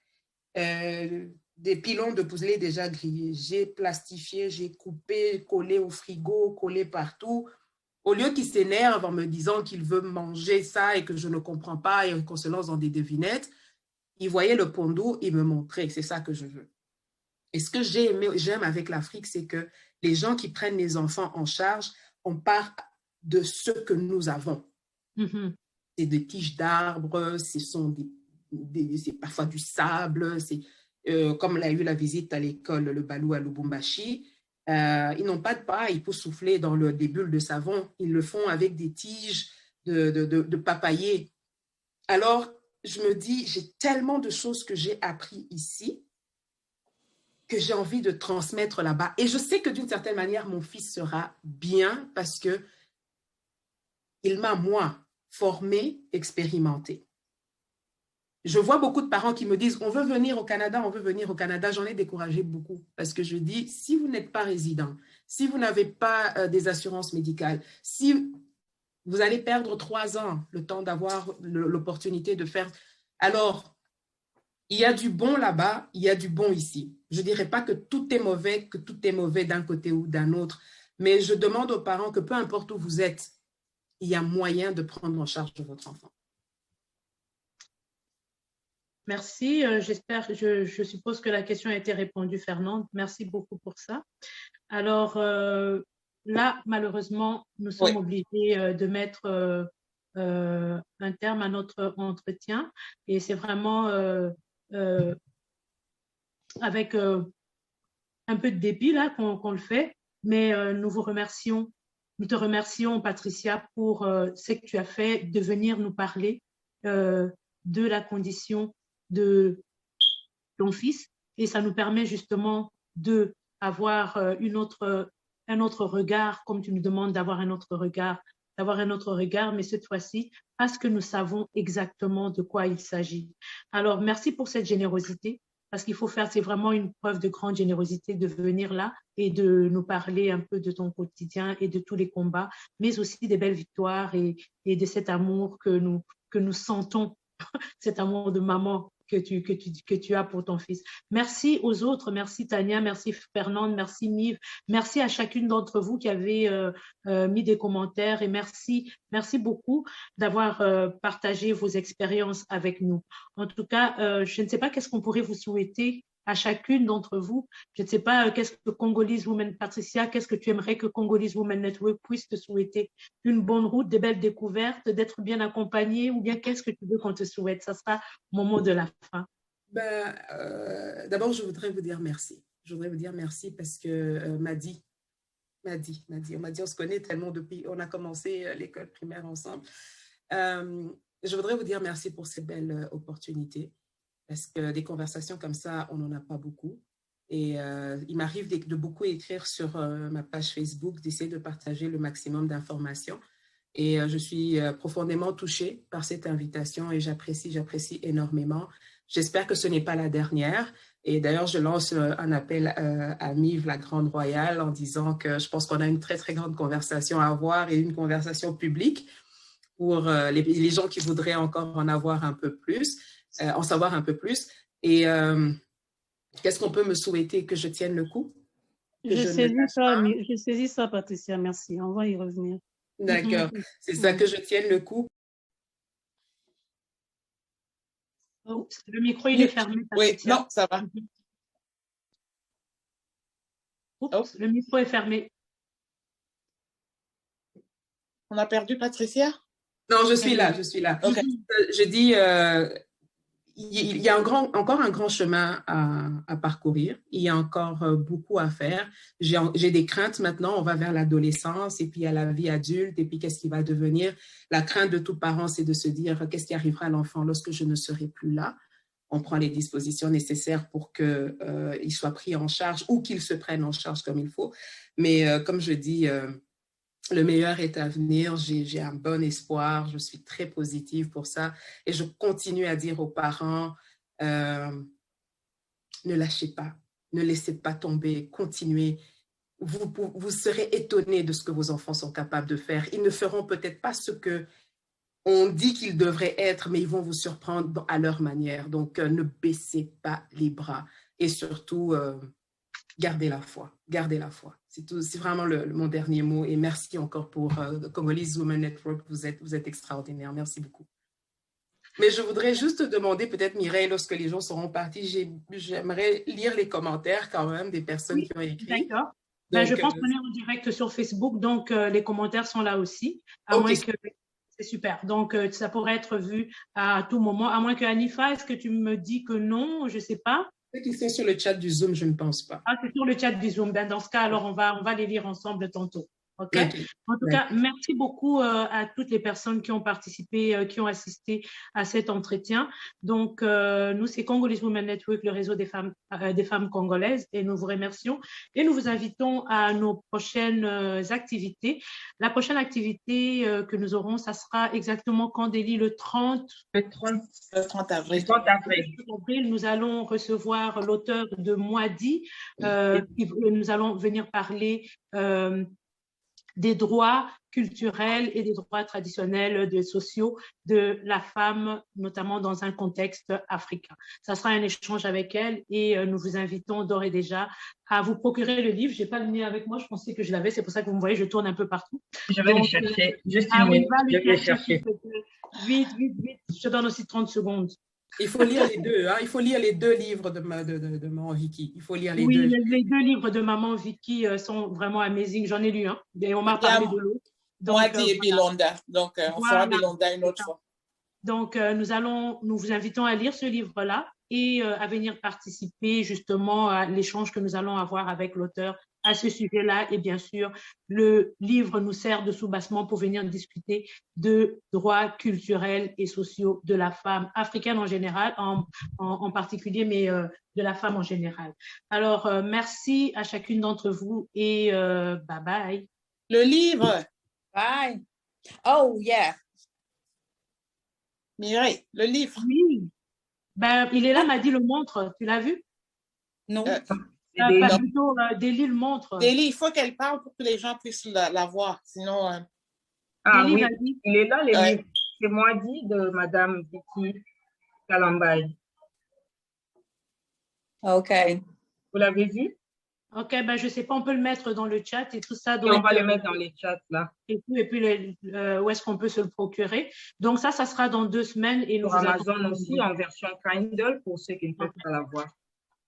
des pilons de poulet déjà grillés. J'ai plastifié, j'ai coupé, collé au frigo, collé partout. Au lieu qu'il s'énerve en me disant qu'il veut manger ça et que je ne comprends pas et qu'on se lance dans des devinettes, il voyait le pondou, il me montrait, c'est ça que je veux. Et ce que j'aime avec l'Afrique, c'est que les gens qui prennent les enfants en charge, on part de ce que nous avons. C'est des tiges d'arbres, c'est parfois du sable, c'est comme on a eu la visite à l'école, le Balou à Lubumbashi, ils n'ont pas de paille pour souffler dans des bulles de savon. Ils le font avec des tiges de papayer. Alors, je me dis, j'ai tellement de choses que j'ai appris ici que j'ai envie de transmettre là-bas. Et je sais que d'une certaine manière, mon fils sera bien parce que il m'a, moi, formé, expérimenté. Je vois beaucoup de parents qui me disent, on veut venir au Canada, on veut venir au Canada. J'en ai découragé beaucoup parce que je dis, si vous n'êtes pas résident, si vous n'avez pas des assurances médicales, si vous allez perdre 3 ans, le temps d'avoir l'opportunité de faire... Alors, il y a du bon là-bas, il y a du bon ici. Je ne dirais pas que tout est mauvais d'un côté ou d'un autre, mais je demande aux parents que peu importe où vous êtes, il y a moyen de prendre en charge de votre enfant. Merci, je suppose que la question a été répondue, Fernande. Merci beaucoup pour ça. Alors là, malheureusement, nous sommes obligés de mettre un terme à notre entretien et c'est vraiment avec un peu de dépit là qu'on le fait, mais nous te remercions, Patricia, pour ce que tu as fait de venir nous parler de la condition de ton fils et ça nous permet justement d'avoir un autre regard, comme tu nous demandes d'avoir un autre regard, mais cette fois-ci parce que nous savons exactement de quoi il s'agit. Alors, merci pour cette générosité, parce qu'il faut faire, c'est vraiment une preuve de grande générosité de venir là et de nous parler un peu de ton quotidien et de tous les combats, mais aussi des belles victoires et de cet amour que nous sentons, cet amour de maman que tu as pour ton fils. Merci aux autres, merci Tania, merci Fernande, merci Nive, merci à chacune d'entre vous qui avez mis des commentaires et merci beaucoup d'avoir partagé vos expériences avec nous. En tout cas, je ne sais pas qu'est-ce qu'on pourrait vous souhaiter à chacune d'entre vous. Je ne sais pas qu'est-ce que Congolese Women, Patricia, qu'est-ce que tu aimerais que Congolese Women Network puisse te souhaiter? Une bonne route, des belles découvertes, d'être bien accompagnée, ou bien qu'est-ce que tu veux qu'on te souhaite? Ça sera mon mot de la fin. D'abord, je voudrais vous dire merci. je voudrais vous dire merci parce que Madi, on m'a dit, on se connaît tellement depuis, on a commencé l'école primaire ensemble. Je voudrais vous dire merci pour ces belles opportunités parce que des conversations comme ça, on n'en a pas beaucoup. Et il m'arrive de beaucoup écrire sur ma page Facebook, d'essayer de partager le maximum d'informations. Et je suis profondément touchée par cette invitation et j'apprécie énormément. J'espère que ce n'est pas la dernière. Et d'ailleurs, je lance un appel à Mive, la Grande Royale, en disant que je pense qu'on a une très, très grande conversation à avoir et une conversation publique pour les gens qui voudraient encore en avoir un peu plus, en savoir un peu plus. Et qu'est-ce qu'on peut me souhaiter? Que je tienne le coup? Je saisis ça, Patricia, merci. On va y revenir. D'accord, c'est ça, que je tienne le coup. Oups, le micro, il est fermé. Oui, non, ça va. Oups, le micro est fermé. On a perdu Patricia? Non, je suis là. Okay. Je dis, il y a encore un grand chemin à parcourir. Il y a encore beaucoup à faire. J'ai des craintes maintenant. On va vers l'adolescence et puis à la vie adulte et puis qu'est-ce qui va devenir. La crainte de tout parent, c'est de se dire qu'est-ce qui arrivera à l'enfant lorsque je ne serai plus là. On prend les dispositions nécessaires pour qu'il soit pris en charge ou qu'il se prenne en charge comme il faut. Mais comme je dis, le meilleur est à venir, j'ai un bon espoir, je suis très positive pour ça et je continue à dire aux parents, ne lâchez pas, ne laissez pas tomber, continuez. Vous serez étonnés de ce que vos enfants sont capables de faire. Ils ne feront peut-être pas ce qu'on dit qu'ils devraient être, mais ils vont vous surprendre à leur manière. Donc, ne baissez pas les bras et surtout, gardez la foi, gardez la foi. C'est vraiment mon dernier mot et merci encore pour Congolese Women Network. Vous êtes extraordinaire. Merci beaucoup. Mais je voudrais juste te demander, peut-être Mireille, lorsque les gens seront partis, j'aimerais lire les commentaires quand même des personnes qui ont écrit. D'accord. Je pense qu'on est en direct sur Facebook, donc les commentaires sont là aussi. C'est super. Donc, ça pourrait être vu à tout moment, à moins que Hanifa, est-ce que tu me dis que non? Je ne sais pas. C'est sur le chat du Zoom, je ne pense pas. Ah, c'est sur le chat du Zoom. Ben, dans ce cas, alors, on va les lire ensemble tantôt. Okay. En tout cas, merci beaucoup à toutes les personnes qui ont participé, qui ont assisté à cet entretien. Donc, nous, c'est Congolese Women Network, le réseau des femmes congolaises, et nous vous remercions et nous vous invitons à nos prochaines activités. La prochaine activité que nous aurons, ça sera exactement quand, Délie, le 30 avril. Nous allons recevoir l'auteur de Moadi. Nous allons venir parler des droits culturels et des droits traditionnels, sociaux de la femme, notamment dans un contexte africain. Ça sera un échange avec elle et nous vous invitons d'ores et déjà à vous procurer le livre. Je n'ai pas le mien avec moi, je pensais que je l'avais, c'est pour ça que vous me voyez, je tourne un peu partout. Je vais le chercher, juste une minute, je vais le chercher. Vite, je te donne aussi 30 secondes. Il faut lire les deux, hein. Il faut lire les deux livres de Maman Vicky. Il faut lire les deux. Oui, les deux livres de Maman Vicky sont vraiment amazing. J'en ai lu un. Et on m'a parlé de l'autre. Moadi et Bilonda. Donc, on fera Bilonda une autre fois. Donc, nous vous invitons à lire ce livre-là et à venir participer justement à l'échange que nous allons avoir avec l'auteur à ce sujet-là. Et bien sûr, le livre nous sert de soubassement pour venir discuter de droits culturels et sociaux de la femme africaine en général, en particulier, mais de la femme en général. Alors, merci à chacune d'entre vous et bye bye. Le livre. Bye. Oh, yeah. Mireille, le livre. Oui. Ben, il est là, m'a dit le montre. Tu l'as vu? Non. Plutôt, Délie le montre. Délie, il faut qu'elle parle pour que les gens puissent la voir. Sinon. Ah Délie, oui, il est là, le livre. C'est Moadi de Madame Vicky Kalambay. OK. Vous l'avez vu? OK, ben, je ne sais pas, on peut le mettre dans le chat et tout ça. Donc, on va le mettre dans les chats, là. Et puis où est-ce qu'on peut se le procurer? Donc, ça sera dans 2 semaines. Et nous Sur Amazon aussi, en version Kindle, pour ceux qui ne peuvent pas l'avoir.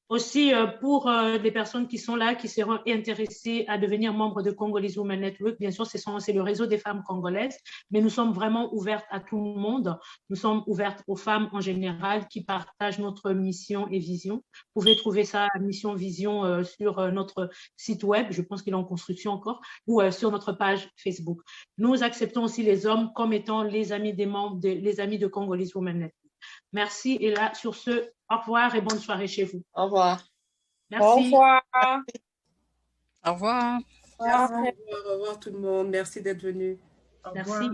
Aussi, pour les personnes qui sont là, qui seront intéressées à devenir membres de Congolese Women Network, bien sûr, c'est le réseau des femmes congolaises, mais nous sommes vraiment ouvertes à tout le monde. Nous sommes ouvertes aux femmes en général qui partagent notre mission et vision. Vous pouvez trouver ça, Mission Vision, sur notre site web, je pense qu'il est en construction encore, ou sur notre page Facebook. Nous acceptons aussi les hommes comme étant les amis des membres, les amis de Congolese Women Network. Merci. Et là, sur ce, au revoir et bonne soirée chez vous. Au revoir. Merci. Au revoir. Au revoir. Au revoir tout le monde. Merci d'être venu. Merci.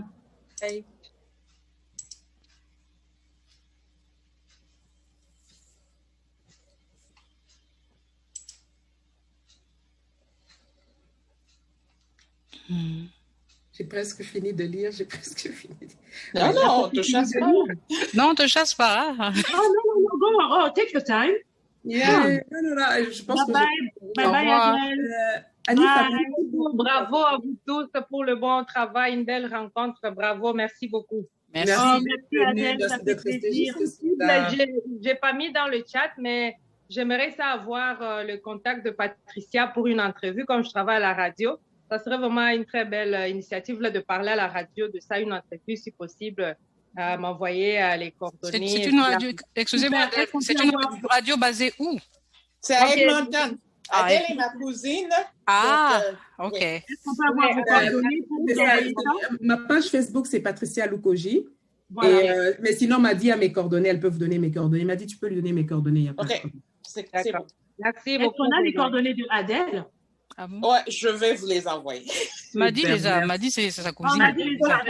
Bye. J'ai presque fini de lire, j'ai presque fini. Non, non, on te chasse pas. Non, on te chasse pas. Oh, no, go. Oh, take your time. Yeah. Non, je pense bye que... Bye bye, Annie, Bravo à vous tous pour le bon travail, une belle rencontre. Bravo, merci beaucoup. Merci. Merci d'être resté jusqu'ici. J'ai pas mis dans le chat, mais j'aimerais ça avoir le contact de Patricia pour une entrevue comme je travaille à la radio. Ça serait vraiment une très belle initiative là, de parler à la radio de ça, une entrevue si possible, m'envoyer les coordonnées. C'est une radio, excusez-moi, c'est une radio basée où? C'est à Edmonton. Adèle est ma cousine. Ah, donc, ok. oui. Est-ce qu'on peut avoir vos coordonnées Ma page Facebook, c'est Patricia Lukoji. Voilà. Et, mais sinon, m'a dit à mes coordonnées, elle peut vous donner mes coordonnées. Elle m'a dit, tu peux lui donner mes coordonnées. Il n'y a pas de problème. C'est D'accord. bon. Merci Est-ce beaucoup. qu'on a les coordonnées de Adèle? Ah bon? Ouais, je vais vous les envoyer. Madi c'est sa cousine. Madi les a.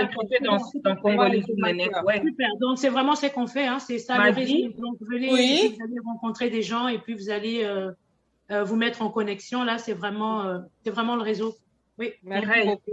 Dans Congolese Women Network. Super. Donc, c'est vraiment ce qu'on fait. Hein. C'est ça le réseau. Donc, venez, Oui. vous allez rencontrer des gens et puis vous allez vous mettre en connexion. Là, c'est vraiment le réseau. Oui. Merci beaucoup.